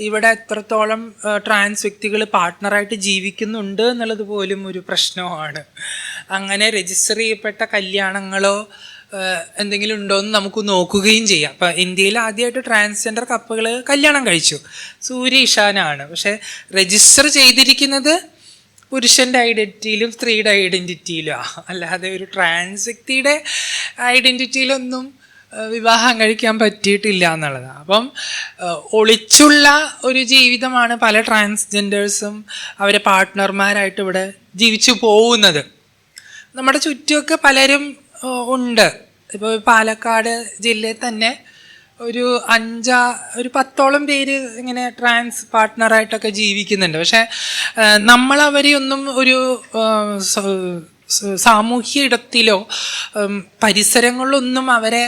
ഇവിടെ എത്രത്തോളം ട്രാൻസ് വ്യക്തികൾ പാർട്ട്ണറായിട്ട് ജീവിക്കുന്നുണ്ട് എന്നുള്ളത് പോലും ഒരു പ്രശ്നമാണ്. അങ്ങനെ രജിസ്റ്റർ ചെയ്യപ്പെട്ട കല്യാണങ്ങളോ എന്തെങ്കിലും ഉണ്ടോ എന്ന് നമുക്ക് നോക്കുകയും ചെയ്യാം. അപ്പം ഇന്ത്യയിൽ ആദ്യമായിട്ട് ട്രാൻസ്ജെൻഡർ കപ്പുകൾ കല്യാണം കഴിച്ചു, സൂര്യ ഇഷാനാണ്. പക്ഷെ രജിസ്റ്റർ ചെയ്തിരിക്കുന്നത് പുരുഷൻ്റെ ഐഡൻറ്റിറ്റിയിലും സ്ത്രീയുടെ ഐഡൻറ്റിറ്റിയിലും, അല്ലാതെ ഒരു ട്രാൻസ് വ്യക്തിയുടെ ഐഡൻറ്റിറ്റിയിലൊന്നും വിവാഹം കഴിക്കാൻ പറ്റിയിട്ടില്ല എന്നുള്ളതാണ്. അപ്പം ഒളിച്ചുള്ള ഒരു ജീവിതമാണ് പല ട്രാൻസ്ജെൻഡേഴ്സും അവരെ പാർട്ട്ണർമാരായിട്ട് ഇവിടെ ജീവിച്ചു പോകുന്നത്. നമ്മുടെ ചുറ്റുമൊക്കെ പലരും ഉണ്ട്. ഇപ്പോൾ പാലക്കാട് ജില്ലയിൽ തന്നെ ഒരു 10ഓളം പേര് ഇങ്ങനെ ട്രാൻസ് പാർട്ട്ണറായിട്ടൊക്കെ ജീവിക്കുന്നുണ്ട്. പക്ഷെ നമ്മളവരെയൊന്നും ഒരു സാമൂഹ്യ ഇടത്തിലോ പരിസരങ്ങളിലൊന്നും അവരെ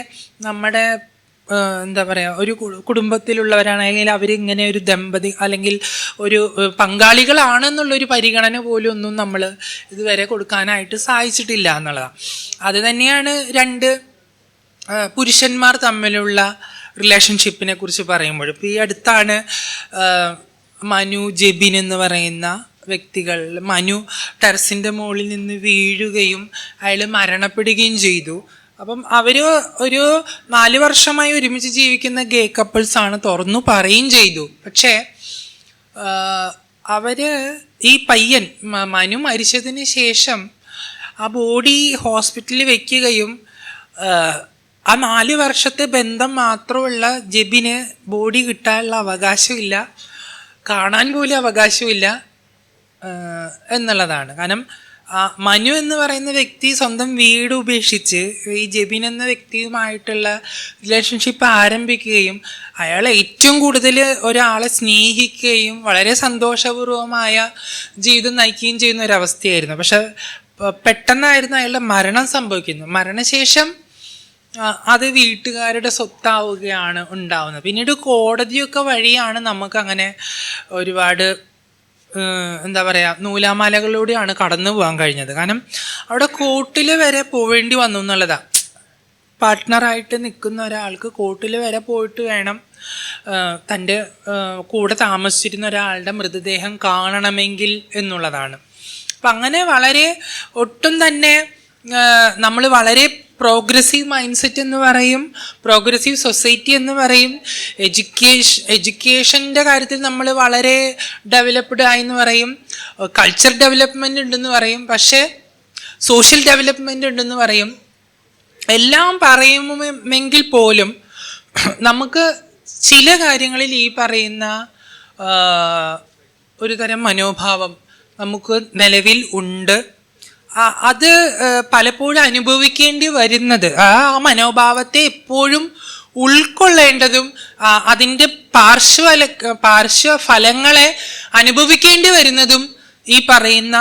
നമ്മുടെ എന്താ പറയുക ഒരു കുടുംബത്തിലുള്ളവരാണ് അല്ലെങ്കിൽ അവരിങ്ങനെ ഒരു ദമ്പതി അല്ലെങ്കിൽ ഒരു പങ്കാളികളാണെന്നുള്ളൊരു പരിഗണന പോലും ഒന്നും നമ്മൾ ഇതുവരെ കൊടുക്കാനായിട്ട് സാധിച്ചിട്ടില്ല എന്നുള്ളതാണ്. അത് തന്നെയാണ് രണ്ട് പുരുഷന്മാർ തമ്മിലുള്ള റിലേഷൻഷിപ്പിനെ കുറിച്ച് പറയുമ്പോൾ. ഇപ്പോൾ ഈ അടുത്താണ് മനു ജെബിൻ എന്ന് പറയുന്ന വ്യക്തികൾ, മനു ടെറസിൻ്റെ മുകളിൽ നിന്ന് വീഴുകയും അയാൾ മരണപ്പെടുകയും ചെയ്തു. അപ്പം അവർ ഒരു 4 വർഷമായി ഒരുമിച്ച് ജീവിക്കുന്ന ഗേ കപ്പിൾസാണ്, തുറന്നു പറയുകയും ചെയ്തു. പക്ഷേ അവർ ഈ പയ്യൻ മനു മരിച്ചതിന് ശേഷം ആ ബോഡി ഹോസ്പിറ്റലിൽ വെക്കുകയും ആ 4 വർഷത്തെ ബന്ധം മാത്രമുള്ള ജെബിന് ബോഡി കിട്ടാനുള്ള അവകാശമില്ല, കാണാൻ പോലും അവകാശമില്ല എന്നുള്ളതാണ്. കാരണം മനു എന്ന് പറയുന്ന വ്യക്തി സ്വന്തം വീട് ഉപേക്ഷിച്ച് ഈ ജെബിൻ എന്ന വ്യക്തിയുമായിട്ടുള്ള റിലേഷൻഷിപ്പ് ആരംഭിക്കുകയും അയാൾ ഏറ്റവും കൂടുതൽ ഒരാളെ സ്നേഹിക്കുകയും വളരെ സന്തോഷപൂർവമായ ജീവിതം നയിക്കുകയും ചെയ്യുന്ന ഒരവസ്ഥയായിരുന്നു. പക്ഷെ പെട്ടെന്നായിരുന്നു അയാളുടെ മരണം സംഭവിക്കുന്നത്. മരണശേഷം അത് വീട്ടുകാരുടെ സ്വത്താവുകയാണ് ഉണ്ടാവുന്നത്. പിന്നീട് കോടതിയൊക്കെ വഴിയാണ് നമുക്കങ്ങനെ ഒരുപാട് എന്താ പറയുക നൂലാമാലകളിലൂടെയാണ് കടന്നു പോകാൻ കഴിഞ്ഞത്. കാരണം അവിടെ കോർട്ടിൽ വരെ പോവേണ്ടി വന്നു എന്നുള്ളതാണ്. പാർട്ട്ണറായിട്ട് നിൽക്കുന്ന ഒരാൾക്ക് കോർട്ടിൽ വരെ പോയിട്ട് വേണം തൻ്റെ കൂടെ താമസിച്ചിരുന്ന ഒരാളുടെ മൃതദേഹം കാണണമെങ്കിൽ എന്നുള്ളതാണ്. അപ്പം അങ്ങനെ വളരെ ഒട്ടും തന്നെ നമ്മൾ വളരെ പ്രോഗ്രസീവ് മൈൻഡ് സെറ്റ് എന്ന് പറയും, പ്രോഗ്രസീവ് സൊസൈറ്റി എന്ന് പറയും, എഡ്യൂക്കേഷൻ്റെ കാര്യത്തിൽ നമ്മൾ വളരെ ഡെവലപ്ഡ് ആയി എന്ന് പറയും, കൾച്ചർ ഡെവലപ്മെൻ്റ് ഉണ്ടെന്ന് പറയും, പക്ഷേ സോഷ്യൽ ഡെവലപ്മെൻ്റ് ഉണ്ടെന്ന് പറയും. എല്ലാം പറയുമെങ്കിൽ പോലും നമുക്ക് ചില കാര്യങ്ങളിൽ ഈ പറയുന്ന ഒരു തരം മനോഭാവം നമുക്ക് നിലവിൽ ഉണ്ട്. അത് പലപ്പോഴും അനുഭവിക്കേണ്ടി വരുന്നത്, ആ മനോഭാവത്തെ എപ്പോഴും ഉൾക്കൊള്ളേണ്ടതും അതിൻ്റെ പാർശ്വഫലങ്ങളെ അനുഭവിക്കേണ്ടി വരുന്നതും ഈ പറയുന്ന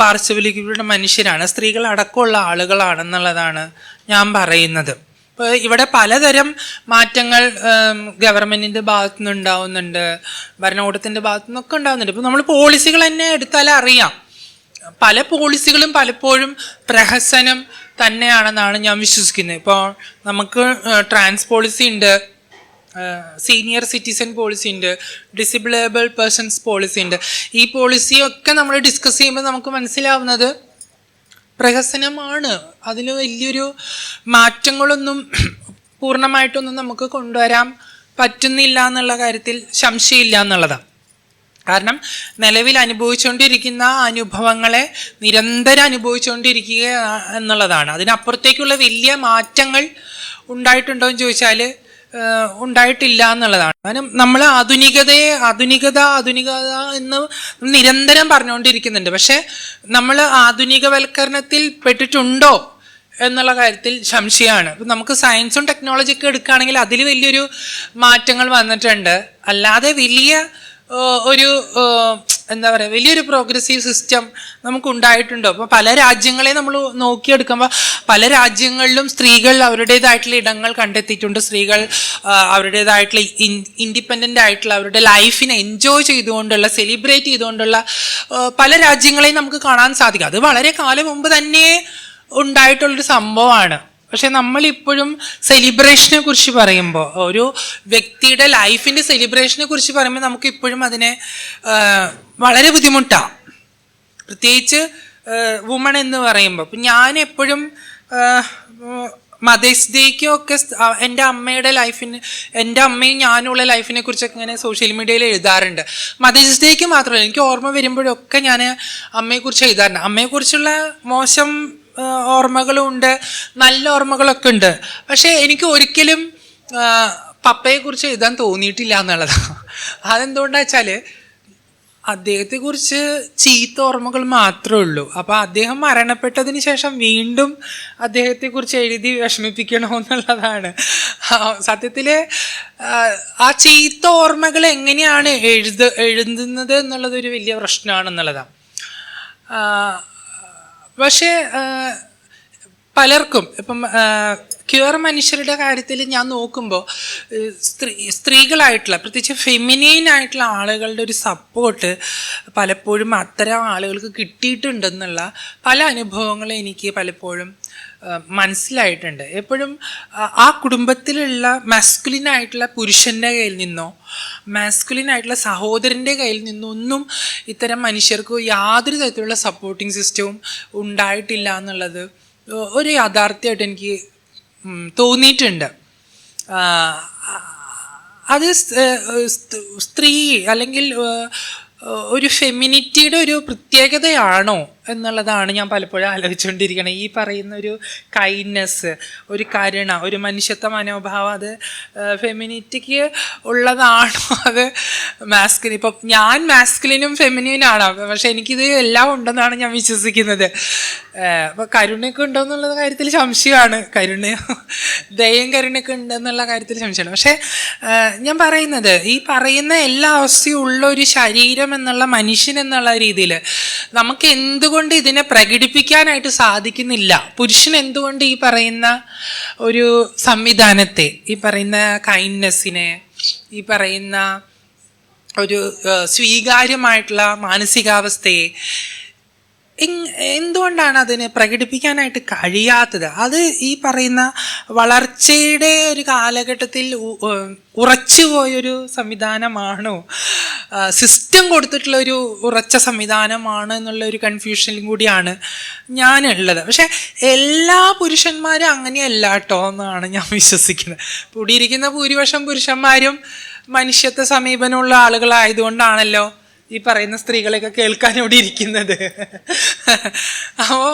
പാർശ്വവൽക്കരിക്കപ്പെട്ട മനുഷ്യരാണ്, സ്ത്രീകൾ അടക്കമുള്ള ആളുകളാണെന്നുള്ളതാണ് ഞാൻ പറയുന്നത്. ഇപ്പോൾ ഇവിടെ പലതരം മാറ്റങ്ങൾ ഗവൺമെൻറ്റിൻ്റെ ഭാഗത്തു നിന്ന് ഉണ്ടാവുന്നുണ്ട്, ഭരണകൂടത്തിൻ്റെ ഭാഗത്തു നിന്നൊക്കെ ഉണ്ടാവുന്നുണ്ട്. ഇപ്പോൾ നമ്മൾ പോളിസികൾ തന്നെ എടുത്താലും അറിയാം, പല പോളിസികളും പലപ്പോഴും പ്രഹസനം തന്നെയാണെന്നാണ് ഞാൻ വിശ്വസിക്കുന്നത്. ഇപ്പോൾ നമുക്ക് ട്രാൻസ് പോളിസി ഉണ്ട്, സീനിയർ സിറ്റിസൺ പോളിസി ഉണ്ട്, ഡിസേബിളബിൾ പേഴ്സൺസ് പോളിസി ഉണ്ട്. ഈ പോളിസിയൊക്കെ നമ്മൾ ഡിസ്കസ് ചെയ്യുമ്പോൾ നമുക്ക് മനസ്സിലാവുന്നത് പ്രഹസനമാണ്. അതിൽ വലിയൊരു മാറ്റങ്ങളൊന്നും പൂർണ്ണമായിട്ടൊന്നും നമുക്ക് കൊണ്ടുവരാൻ പറ്റുന്നില്ല എന്നുള്ള കാര്യത്തിൽ സംശയമില്ല എന്നുള്ളതാണ്. കാരണം നിലവിൽ അനുഭവിച്ചുകൊണ്ടിരിക്കുന്ന അനുഭവങ്ങളെ നിരന്തരം അനുഭവിച്ചുകൊണ്ടിരിക്കുക എന്നുള്ളതാണ്. അതിനപ്പുറത്തേക്കുള്ള വലിയ മാറ്റങ്ങൾ ഉണ്ടായിട്ടുണ്ടോ എന്ന് ചോദിച്ചാൽ ഉണ്ടായിട്ടില്ല എന്നുള്ളതാണ്. കാരണം നമ്മൾ ആധുനികത എന്ന് നിരന്തരം പറഞ്ഞുകൊണ്ടിരിക്കുന്നുണ്ട്. പക്ഷെ നമ്മൾ ആധുനികവൽക്കരണത്തിൽ പെട്ടിട്ടുണ്ടോ എന്നുള്ള കാര്യത്തിൽ സംശയമാണ്. ഇപ്പം നമുക്ക് സയൻസും ടെക്നോളജിയൊക്കെ എടുക്കുകയാണെങ്കിൽ അതിൽ വലിയൊരു മാറ്റങ്ങൾ വന്നിട്ടുണ്ട്. അല്ലാതെ വലിയ ഒരു എന്താ പറയുക വലിയൊരു പ്രോഗ്രസീവ് സിസ്റ്റം നമുക്ക് ഉണ്ടായിട്ടുണ്ടോ? അപ്പോൾ പല രാജ്യങ്ങളെ നമ്മൾ നോക്കിയെടുക്കുമ്പോൾ പല രാജ്യങ്ങളിലും സ്ത്രീകൾ അവരുടേതായിട്ടുള്ള ഇടങ്ങൾ കണ്ടെത്തിയിട്ടുണ്ട്. സ്ത്രീകൾ അവരുടേതായിട്ടുള്ള ഇൻഡിപെൻഡൻ്റ് ആയിട്ടുള്ള അവരുടെ ലൈഫിനെ എൻജോയ് ചെയ്തുകൊണ്ടുള്ള സെലിബ്രേറ്റ് ചെയ്തുകൊണ്ടുള്ള പല രാജ്യങ്ങളെയും നമുക്ക് കാണാൻ സാധിക്കും. അത് വളരെ കാലം മുമ്പ് തന്നെ ഉണ്ടായിട്ടുള്ളൊരു സംഭവമാണ്. പക്ഷെ നമ്മളിപ്പോഴും സെലിബ്രേഷനെ കുറിച്ച് പറയുമ്പോൾ, ഒരു വ്യക്തിയുടെ ലൈഫിൻ്റെ സെലിബ്രേഷനെ കുറിച്ച് പറയുമ്പോൾ നമുക്ക് ഇപ്പോഴും അതിനെ വളരെ ബുദ്ധിമുട്ടാണ്. പ്രത്യേകിച്ച് വുമൺ എന്ന് പറയുമ്പോൾ. ഇപ്പം ഞാൻ എപ്പോഴും മദേഴ്സ് ഡേക്കൊക്കെ എൻ്റെ അമ്മയും ഞാനുള്ള ലൈഫിനെ കുറിച്ചൊക്കെ ഇങ്ങനെ സോഷ്യൽ മീഡിയയിൽ എഴുതാറുണ്ട്. മദേഴ്സ് ഡേക്ക് മാത്രമല്ല, എനിക്ക് ഓർമ്മ വരുമ്പോഴൊക്കെ ഞാൻ അമ്മയെക്കുറിച്ച് എഴുതാറുണ്ട്. അമ്മയെക്കുറിച്ചുള്ള മോശം ഓർമ്മകളും ഉണ്ട്, നല്ല ഓർമ്മകളൊക്കെ ഉണ്ട്. പക്ഷേ എനിക്ക് ഒരിക്കലും പപ്പയെക്കുറിച്ച് എഴുതാൻ തോന്നിയിട്ടില്ല എന്നുള്ളതാണ്. അതെന്തുകൊണ്ടാണെന്ന് വെച്ചാൽ അദ്ദേഹത്തെക്കുറിച്ച് ചീത്ത ഓർമ്മകൾ മാത്രമേ ഉള്ളൂ. അപ്പോൾ അദ്ദേഹം മരണപ്പെട്ടതിന് ശേഷം വീണ്ടും അദ്ദേഹത്തെക്കുറിച്ച് എഴുതി വിഷമിപ്പിക്കണമെന്നുള്ളതാണ് സത്യത്തിൽ. ആ ചീത്ത ഓർമ്മകൾ എങ്ങനെയാണ് എഴുതുന്നത് എന്നുള്ളതൊരു വലിയ പ്രശ്നമാണെന്നുള്ളതാണ്. പക്ഷേ പലർക്കും ഇപ്പം ക്യൂർ മനുഷ്യരുടെ കാര്യത്തിൽ ഞാൻ നോക്കുമ്പോൾ സ്ത്രീകളായിട്ടുള്ള പ്രത്യേകിച്ച് ഫെമിനൈൻ ആയിട്ടുള്ള ആളുകളുടെ ഒരു സപ്പോർട്ട് പലപ്പോഴും അത്തരം ആളുകൾക്ക് കിട്ടിയിട്ടുണ്ടെന്നുള്ള പല അനുഭവങ്ങളും എനിക്ക് പലപ്പോഴും മനസ്സിലായിട്ടുണ്ട്. എപ്പോഴും ആ കുടുംബത്തിലുള്ള മാസ്കുലിനായിട്ടുള്ള പുരുഷൻ്റെ കയ്യിൽ നിന്നോ മാസ്കുലിനായിട്ടുള്ള സഹോദരൻ്റെ കയ്യിൽ നിന്നോ ഒന്നും ഇത്തരം മനുഷ്യർക്ക് യാതൊരു തരത്തിലുള്ള സപ്പോർട്ടിങ് സിസ്റ്റവും ഉണ്ടായിട്ടില്ല എന്നുള്ളത് ഒരു യാഥാർത്ഥ്യമായിട്ട് എനിക്ക് തോന്നിയിട്ടുണ്ട്. അത് സ്ത്രീ അല്ലെങ്കിൽ ഒരു ഫെമിനിറ്റിയുടെ ഒരു പ്രത്യേകതയാണോ എന്നുള്ളതാണ് ഞാൻ പലപ്പോഴും ആലോചിച്ചുകൊണ്ടിരിക്കുന്നത്. ഈ പറയുന്ന ഒരു കൈൻഡ്നെസ്, ഒരു കരുണ, ഒരു മനുഷ്യത്വ മനോഭാവം, അത് ഫെമിനിറ്റിക്ക് ഉള്ളതാണോ അത് മാസ്കുലിൻ? ഇപ്പം ഞാൻ മാസ്കുലിനും ഫെമിനിനാണ്, പക്ഷെ എനിക്കിത് എല്ലാം ഉണ്ടെന്നാണ് ഞാൻ വിശ്വസിക്കുന്നത്. അപ്പം കരുണയൊക്കെ ഉണ്ടോ എന്നുള്ള കാര്യത്തിൽ സംശയമാണ്. ദയയും കരുണയൊക്കെ ഉണ്ടെന്നുള്ള കാര്യത്തിൽ സംശയമാണ്. പക്ഷെ ഞാൻ പറയുന്നത്, ഈ പറയുന്ന എല്ലാ അവസ്ഥയും ഉള്ള ഒരു ശരീരം എന്നുള്ള മനുഷ്യൻ എന്നുള്ള രീതിയിൽ നമുക്ക് എന്തുകൊണ്ട് ഇതിനെ പ്രകടിപ്പിക്കാനായിട്ട് സാധിക്കുന്നില്ല? പുരുഷൻ എന്തുകൊണ്ട് ഈ പറയുന്ന ഒരു സംവിധാനത്തെ, ഈ പറയുന്ന കൈൻഡ്നെസ്സിനെ, ഈ പറയുന്ന ഒരു സ്വീകാര്യമായിട്ടുള്ള മാനസികാവസ്ഥയെ എന്തുകൊണ്ടാണ് അതിനെ പ്രകടിപ്പിക്കാനായിട്ട് കഴിയാത്തത്? അത് ഈ പറയുന്ന വളർച്ചയുടെ ഒരു കാലഘട്ടത്തിൽ ഉറച്ചുപോയൊരു സംവിധാനമാണോ, സിസ്റ്റം കൊടുത്തിട്ടുള്ള ഒരു ഉറച്ച സംവിധാനമാണ് എന്നുള്ള ഒരു കൺഫ്യൂഷനിലും കൂടിയാണ് ഞാനുള്ളത്. പക്ഷെ എല്ലാ പുരുഷന്മാരും അങ്ങനെയല്ല കേട്ടോ എന്നാണ് ഞാൻ വിശ്വസിക്കുന്നത്. കൂടിയിരിക്കുന്ന ഭൂരിപക്ഷം പുരുഷന്മാരും മനുഷ്യത്വ സമീപനമുള്ള ആളുകളായതുകൊണ്ടാണല്ലോ ഈ പറയുന്ന സ്ത്രീകളെയൊക്കെ കേൾക്കാൻ ഇവിടെ ഇരിക്കുന്നത്. അപ്പോൾ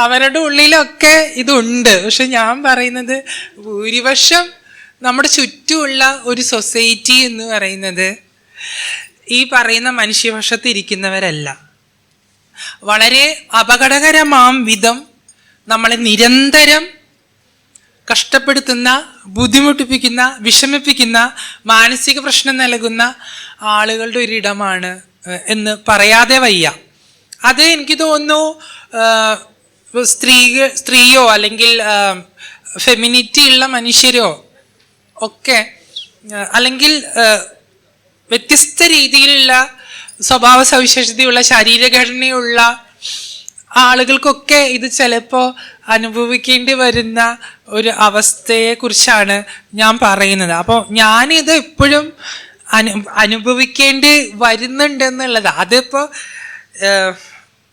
അവരുടെ ഉള്ളിലൊക്കെ ഇതുണ്ട്. പക്ഷെ ഞാൻ പറയുന്നത്, ഭൂരിപക്ഷം നമ്മുടെ ചുറ്റുമുള്ള ഒരു സൊസൈറ്റി എന്ന് പറയുന്നത് ഈ പറയുന്ന മനുഷ്യപക്ഷത്തിരിക്കുന്നവരല്ല. വളരെ അപകടകരമാം വിധം നമ്മളെ നിരന്തരം കഷ്ടപ്പെടുത്തുന്ന, ബുദ്ധിമുട്ടിപ്പിക്കുന്ന, വിഷമിപ്പിക്കുന്ന, മാനസിക പ്രശ്നം നൽകുന്ന ആളുകളുടെ ഒരിടമാണ് എന്ന് പറയാതെ വയ്യ. അത് എനിക്ക് തോന്നുന്നു സ്ത്രീയോ അല്ലെങ്കിൽ ഫെമിനിറ്റി ഉള്ള മനുഷ്യരോ ഒക്കെ, അല്ലെങ്കിൽ വ്യത്യസ്ത രീതിയിലുള്ള സ്വഭാവ സവിശേഷതയുള്ള ശരീരഘടനയുള്ള ആളുകൾക്കൊക്കെ ഇത് ചിലപ്പോൾ അനുഭവിക്കേണ്ടി വരുന്ന ഒരു അവസ്ഥയെക്കുറിച്ചാണ് ഞാൻ പറയുന്നത്. അപ്പോൾ ഞാനിത് എപ്പോഴും അനുഭവിക്കേണ്ടി വരുന്നുണ്ടെന്നുള്ളത്. അതിപ്പോൾ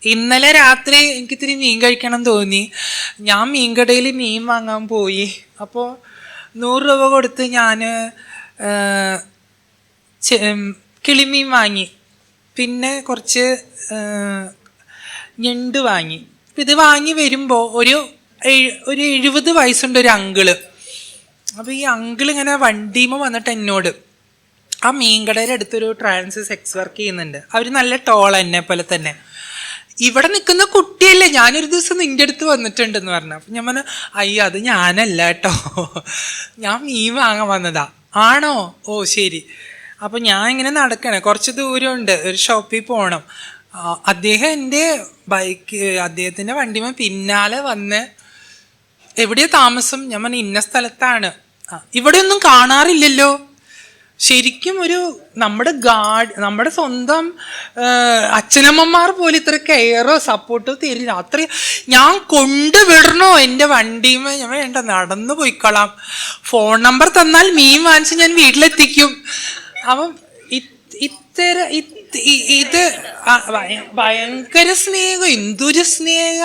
ഇന്നലെ രാത്രി എനിക്കിത്തിരി മീൻ കഴിക്കണം തോന്നി. ഞാൻ മീൻകടയിൽ മീൻ വാങ്ങാൻ പോയി. അപ്പോൾ 100 രൂപ കൊടുത്ത് ഞാൻ കിളിമീൻ വാങ്ങി, പിന്നെ കുറച്ച് ഞണ്ട് വാങ്ങി. ഇത് വാങ്ങി വരുമ്പോൾ ഒരു 70 വയസ്സുണ്ട് ഒരു അങ്കിള്. അപ്പോൾ ഈ അങ്കിൾ ഇങ്ങനെ വണ്ടിയുമ്പോൾ വന്നിട്ട് എന്നോട്, ആ മീൻകടയുടെ അടുത്തൊരു ട്രാൻസ് സെക്സ് വർക്ക് ചെയ്യുന്നുണ്ട്, അവർ നല്ല ടോൾ എന്നെ പോലെ തന്നെ, ഇവിടെ നിൽക്കുന്ന കുട്ടിയല്ലേ, ഞാനൊരു ദിവസം നിൻ്റെ അടുത്ത് വന്നിട്ടുണ്ടെന്ന് പറഞ്ഞു. അപ്പം ഞാൻ പറഞ്ഞു, അയ്യോ അത് ഞാനല്ല കേട്ടോ, ഞാൻ മീൻ വാങ്ങാൻ വന്നതാ. ആണോ? ഓ ശരി. അപ്പം ഞാൻ ഇങ്ങനെ നടക്കണേ, കുറച്ച് ദൂരമുണ്ട്, ഒരു ഷോപ്പിൽ പോകണം. അദ്ദേഹം എൻ്റെ അദ്ദേഹത്തിൻ്റെ വണ്ടിമ പിന്നാലെ വന്ന്, എവിടെയാ താമസം? ഞാൻ പറഞ്ഞു ഇന്ന സ്ഥലത്താണ്. ഇവിടെ ഒന്നും കാണാറില്ലല്ലോ. ശരിക്കും ഒരു നമ്മുടെ സ്വന്തം അച്ഛനമ്മമാർ പോലും ഇത്ര കെയറോ സപ്പോർട്ടോ തരില്ല. അത്രയും ഞാൻ കൊണ്ടുവിടണോ എൻ്റെ വണ്ടിയുമേ? ഞാൻ വേണ്ട, നടന്നു പോയിക്കൊള്ളാം, ഫോൺ നമ്പർ തന്നാൽ മീൻ വാങ്ങിച്ച് ഞാൻ വീട്ടിലെത്തിക്കും. അപ്പം ഇത് ഭയങ്കര സ്നേഹം, എന്തൊരു സ്നേഹ.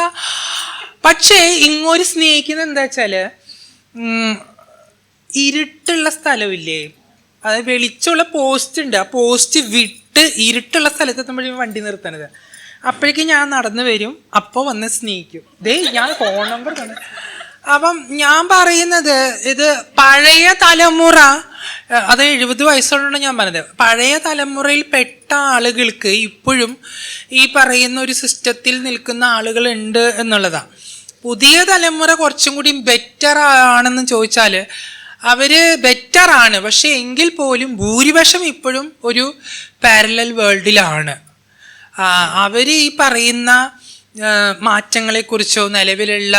പക്ഷേ ഇങ്ങോട്ട് സ്നേഹിക്കുന്നത് എന്താ വെച്ചാല്, ഇരുട്ടുള്ള സ്ഥലമില്ലേ, അതായത് വെളിച്ചമുള്ള പോസ്റ്റ് ഉണ്ട്, ആ പോസ്റ്റ് വിട്ട് ഇരുട്ടുള്ള സ്ഥലത്തെത്തുമ്പോഴേ വണ്ടി നിർത്തണത്. അപ്പോഴേക്കും ഞാൻ നടന്നു വരും, അപ്പോൾ വന്ന് സ്നേഹിക്കും. ഞാൻ ഫോൺ നമ്പർ തന്നെ. അപ്പം ഞാൻ പറയുന്നത്, ഇത് പഴയ തലമുറ, അത് 70 വയസ്സുള്ളതാണ് ഞാൻ പറഞ്ഞത്, പഴയ തലമുറയിൽ പെട്ട ആളുകൾക്ക് ഇപ്പോഴും ഈ പറയുന്ന ഒരു സിസ്റ്റത്തിൽ നിൽക്കുന്ന ആളുകളുണ്ട് എന്നുള്ളതാണ്. പുതിയ തലമുറ കുറച്ചും കൂടി ബെറ്റർ ആണെന്ന് ചോദിച്ചാൽ അവർ ബെറ്ററാണ്, പക്ഷെ എങ്കിൽ പോലും ഭൂരിപക്ഷം ഇപ്പോഴും ഒരു പാരലൽ വേൾഡിലാണ്. അവർ ഈ പറയുന്ന മാറ്റങ്ങളെക്കുറിച്ചോ നിലവിലുള്ള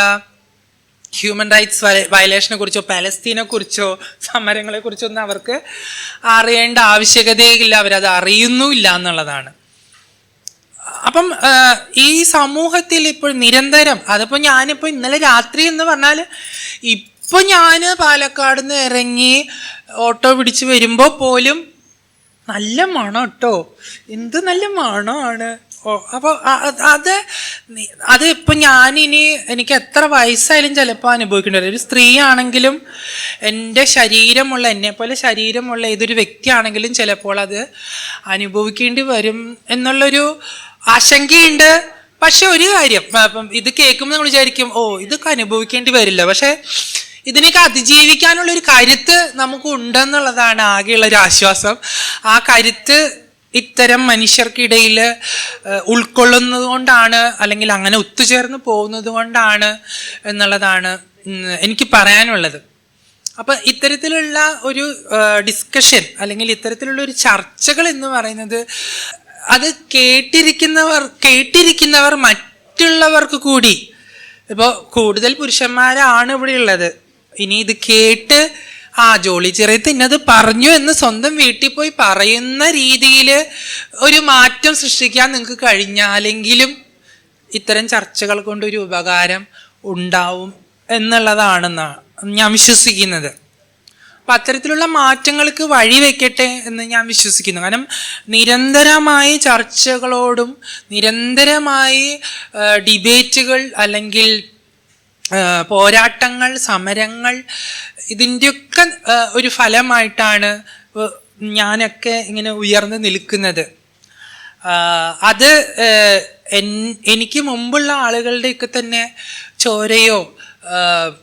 ഹ്യൂമൻ റൈറ്റ്സ് വയലേഷനെ കുറിച്ചോ പലസ്തീനെ കുറിച്ചോ സമരങ്ങളെക്കുറിച്ചോ ഒന്നും അവർക്ക് അറിയേണ്ട ആവശ്യകതയില്ല, അവരത് അറിയുന്നുമില്ല എന്നുള്ളതാണ്. അപ്പം ഈ സമൂഹത്തിൽ ഇപ്പോൾ നിരന്തരം, അതിപ്പോൾ ഞാനിപ്പോൾ ഇന്നലെ രാത്രി എന്ന് പറഞ്ഞാൽ, ഇപ്പോൾ ഞാൻ പാലക്കാട് നിന്ന് ഇറങ്ങി ഓട്ടോ പിടിച്ച് വരുമ്പോൾ പോലും നല്ല മണം കേട്ടോ, എന്ത് നല്ല മണമാണ്. അപ്പോൾ അത് ഇപ്പം ഞാനിനി എനിക്ക് എത്ര വയസ്സായാലും ചിലപ്പോൾ അനുഭവിക്കേണ്ടി വരും. ഒരു സ്ത്രീ ആണെങ്കിലും എൻ്റെ ശരീരമുള്ള, എന്നെപ്പോലെ ശരീരമുള്ള ഏതൊരു വ്യക്തിയാണെങ്കിലും ചിലപ്പോൾ അത് അനുഭവിക്കേണ്ടി വരും എന്നുള്ളൊരു ആശങ്കയുണ്ട്. പക്ഷെ ഒരു കാര്യം, അപ്പം ഇത് കേൾക്കുമ്പോൾ നമ്മൾ വിചാരിക്കും ഓ ഇതൊക്കെ അനുഭവിക്കേണ്ടി വരില്ല, പക്ഷെ ഇതിനൊക്കെ അതിജീവിക്കാനുള്ള ഒരു കരുത്ത് നമുക്ക് ഉണ്ടെന്നുള്ളതാണ് ആകെയുള്ള ഒരു ആശ്വാസം. ആ കരുത്ത് ഇത്തരം മനുഷ്യർക്കിടയിൽ ഉൾക്കൊള്ളുന്നത് കൊണ്ടാണ്, അല്ലെങ്കിൽ അങ്ങനെ ഒത്തുചേർന്ന് പോകുന്നത് കൊണ്ടാണ് എന്നുള്ളതാണ് എനിക്ക് പറയാനുള്ളത്. അപ്പം ഇത്തരത്തിലുള്ള ഒരു ഡിസ്കഷൻ അല്ലെങ്കിൽ ഇത്തരത്തിലുള്ള ഒരു ചർച്ചകൾ എന്ന് പറയുന്നത് അത് കേട്ടിരിക്കുന്നവർ മറ്റുള്ളവർക്ക് കൂടി, ഇപ്പോൾ കൂടുതൽ പുരുഷന്മാരാണ് ഇവിടെ ഉള്ളത്, ഇനി ഇത് കേട്ട് ജോളി ചെറിയത്ത് ഇന്നത് പറഞ്ഞു എന്ന് സ്വന്തം വീട്ടിൽ പോയി പറയുന്ന രീതിയിൽ ഒരു മാറ്റം സൃഷ്ടിക്കാൻ നിങ്ങൾക്ക് കഴിഞ്ഞാലെങ്കിലും ഇത്തരം ചർച്ചകൾ കൊണ്ടൊരു ഉപകാരം ഉണ്ടാവും എന്നുള്ളതാണെന്നാണ് ഞാൻ വിശ്വസിക്കുന്നത്. അപ്പം അത്തരത്തിലുള്ള മാറ്റങ്ങൾക്ക് വഴിവെക്കട്ടെ എന്ന് ഞാൻ വിശ്വസിക്കുന്നു. കാരണം നിരന്തരമായി ചർച്ചകളോടും നിരന്തരമായി ഡിബേറ്റുകൾ അല്ലെങ്കിൽ പോരാട്ടങ്ങൾ, സമരങ്ങൾ, ഇതിൻ്റെയൊക്കെ ഒരു ഫലമായിട്ടാണ് ഞാനൊക്കെ ഇങ്ങനെ ഉയർന്നു നിൽക്കുന്നത്. അത് എനിക്ക് മുമ്പുള്ള ആളുകളുടെയൊക്കെ തന്നെ ചോരയോ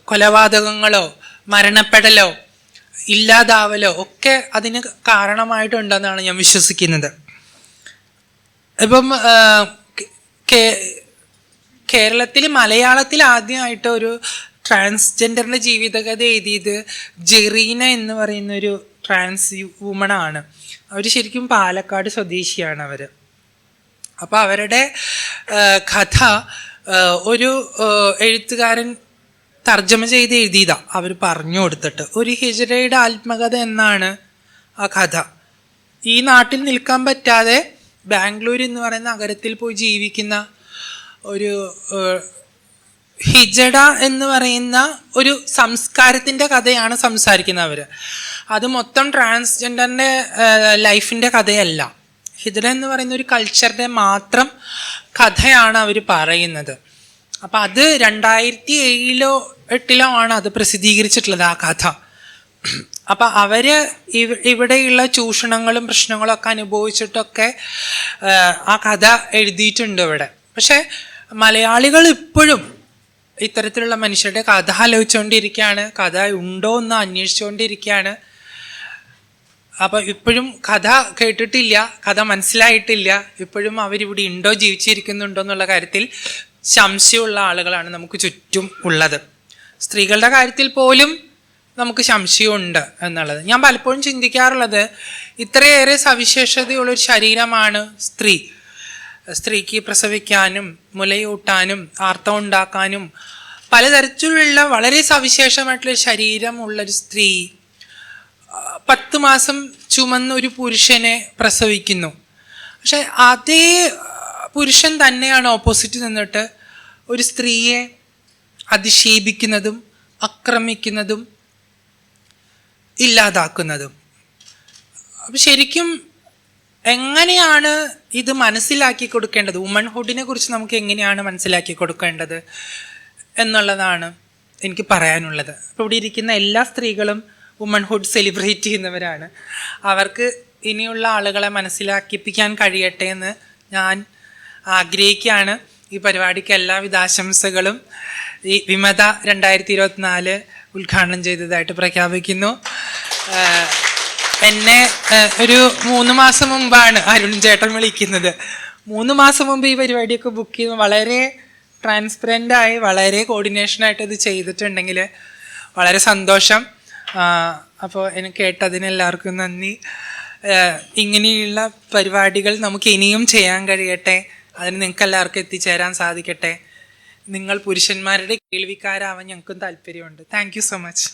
കൊലപാതകങ്ങളോ മരണപ്പെടലോ ഇല്ലാതാവലോ ഒക്കെ അതിന് കാരണമായിട്ടുണ്ടെന്നാണ് ഞാൻ വിശ്വസിക്കുന്നത്. ഇപ്പം കേരളത്തിൽ മലയാളത്തിൽ ആദ്യമായിട്ട് ഒരു ട്രാൻസ്ജെൻഡറിൻ്റെ ജീവിതകഥ എഴുതിയത് ജെറീന എന്ന് പറയുന്നൊരു ട്രാൻസ് വുമണാണ്. അവർ ശരിക്കും പാലക്കാട് സ്വദേശിയാണ് അവർ. അപ്പോൾ അവരുടെ കഥ ഒരു എഴുത്തുകാരൻ തർജ്ജമ ചെയ്ത് എഴുതിയതാണ്, അവർ പറഞ്ഞു കൊടുത്തിട്ട്. ഒരു ഹിജ്റയുടെ ആത്മകഥ എന്നാണ് ആ കഥ. ഈ നാട്ടിൽ നിൽക്കാൻ പറ്റാതെ ബാംഗ്ലൂർ എന്ന് പറയുന്ന നഗരത്തിൽ പോയി ജീവിക്കുന്ന ഒരു ഹിജഡ എന്ന് പറയുന്ന ഒരു സംസ്കാരത്തിൻ്റെ കഥയാണ് സംസാരിക്കുന്നത്. അത് മൊത്തം ട്രാൻസ്ജെൻഡറിൻ്റെ ലൈഫിൻ്റെ കഥയല്ല, ഹിജഡ എന്ന് പറയുന്ന ഒരു കൾച്ചറിൻ്റെ മാത്രം കഥയാണ് അവർ പറയുന്നത്. അപ്പം അത് 2007-ഓ 2008-ഓ ആണ് അത് പ്രസിദ്ധീകരിച്ചിട്ടുള്ളത് ആ കഥ. അപ്പം അവർ ഇവിടെയുള്ള ചൂഷണങ്ങളും പ്രശ്നങ്ങളും ഒക്കെ അനുഭവിച്ചിട്ടൊക്കെ ആ കഥ എഴുതിയിട്ടുണ്ട് ഇവിടെ. പക്ഷെ മലയാളികൾ ഇപ്പോഴും ഇത്തരത്തിലുള്ള മനുഷ്യരുടെ കഥ ആലോചിച്ചുകൊണ്ടിരിക്കുകയാണ്, കഥ ഉണ്ടോ എന്ന് അന്വേഷിച്ചുകൊണ്ടിരിക്കുകയാണ്. അപ്പം ഇപ്പോഴും കഥ കേട്ടിട്ടില്ല, കഥ മനസ്സിലായിട്ടില്ല, ഇപ്പോഴും അവരിവിടെ ഉണ്ടോ, ജീവിച്ചിരിക്കുന്നുണ്ടോ എന്നുള്ള കാര്യത്തിൽ സംശയമുള്ള ആളുകളാണ് നമുക്ക് ചുറ്റും ഉള്ളത്. സ്ത്രീകളുടെ കാര്യത്തിൽ പോലും നമുക്ക് സംശയമുണ്ട് എന്നുള്ളത്. ഞാൻ പലപ്പോഴും ചിന്തിക്കാറുള്ളത്, ഇത്രയേറെ സവിശേഷതയുള്ളൊരു ശരീരമാണ് സ്ത്രീ. സ്ത്രീക്ക് പ്രസവിക്കാനും മുലയൂട്ടാനും ആർത്തവം ഉണ്ടാക്കാനും പലതരത്തിലുള്ള വളരെ സവിശേഷമായിട്ടുള്ള ശരീരമുള്ളൊരു സ്ത്രീ 10 മാസം ചുമന്ന ഒരു പുരുഷനെ പ്രസവിക്കുന്നു. പക്ഷെ അതേ പുരുഷൻ തന്നെയാണ് ഓപ്പോസിറ്റ് നിന്നിട്ട് ഒരു സ്ത്രീയെ അധിക്ഷേപിക്കുന്നതും ആക്രമിക്കുന്നതും ഇല്ലാതാക്കുന്നതും. അപ്പം ശരിക്കും എങ്ങനെയാണ് ഇത് മനസ്സിലാക്കി കൊടുക്കേണ്ടത്, വുമൺഹുഡിനെ കുറിച്ച് നമുക്ക് എങ്ങനെയാണ് മനസ്സിലാക്കി കൊടുക്കേണ്ടത് എന്നുള്ളതാണ് എനിക്ക് പറയാനുള്ളത്. അപ്പോൾ ഇവിടെ ഇരിക്കുന്ന എല്ലാ സ്ത്രീകളും വുമൺഹുഡ് സെലിബ്രേറ്റ് ചെയ്യുന്നവരാണ്. അവർക്ക് ഇനിയുള്ള ആളുകളെ മനസ്സിലാക്കിപ്പിക്കാൻ കഴിയട്ടെ എന്ന് ഞാൻ ആഗ്രഹിക്കുകയാണ്. ഈ പരിപാടിക്ക് എല്ലാവിധ ആശംസകളും ഈ വിമത 2024 ഉദ്ഘാടനം ചെയ്തതായിട്ട് പ്രഖ്യാപിക്കുന്നു. എന്നെ ഒരു 3 മാസം മുമ്പാണ് അരുൺ ചേട്ടൻ വിളിക്കുന്നത്. 3 മാസം മുമ്പ് ഈ പരിപാടിയൊക്കെ ബുക്ക് ചെയ്ത് വളരെ ട്രാൻസ്പെറൻ്റായി വളരെ കോർഡിനേഷനായിട്ട് ഇത് ചെയ്തിട്ടുണ്ടെങ്കിൽ വളരെ സന്തോഷം. അപ്പോൾ എനിക്ക് കേട്ടതിന് എല്ലാവർക്കും നന്ദി. ഇങ്ങനെയുള്ള പരിപാടികൾ നമുക്ക് ഇനിയും ചെയ്യാൻ കഴിയട്ടെ, അതിന് നിങ്ങൾക്ക് എല്ലാവർക്കും എത്തിച്ചേരാൻ സാധിക്കട്ടെ. നിങ്ങൾ പുരുഷന്മാരുടെ കേൾവിക്കാരാവാൻ ഞങ്ങൾക്കും താല്പര്യമുണ്ട്. Thank you so much.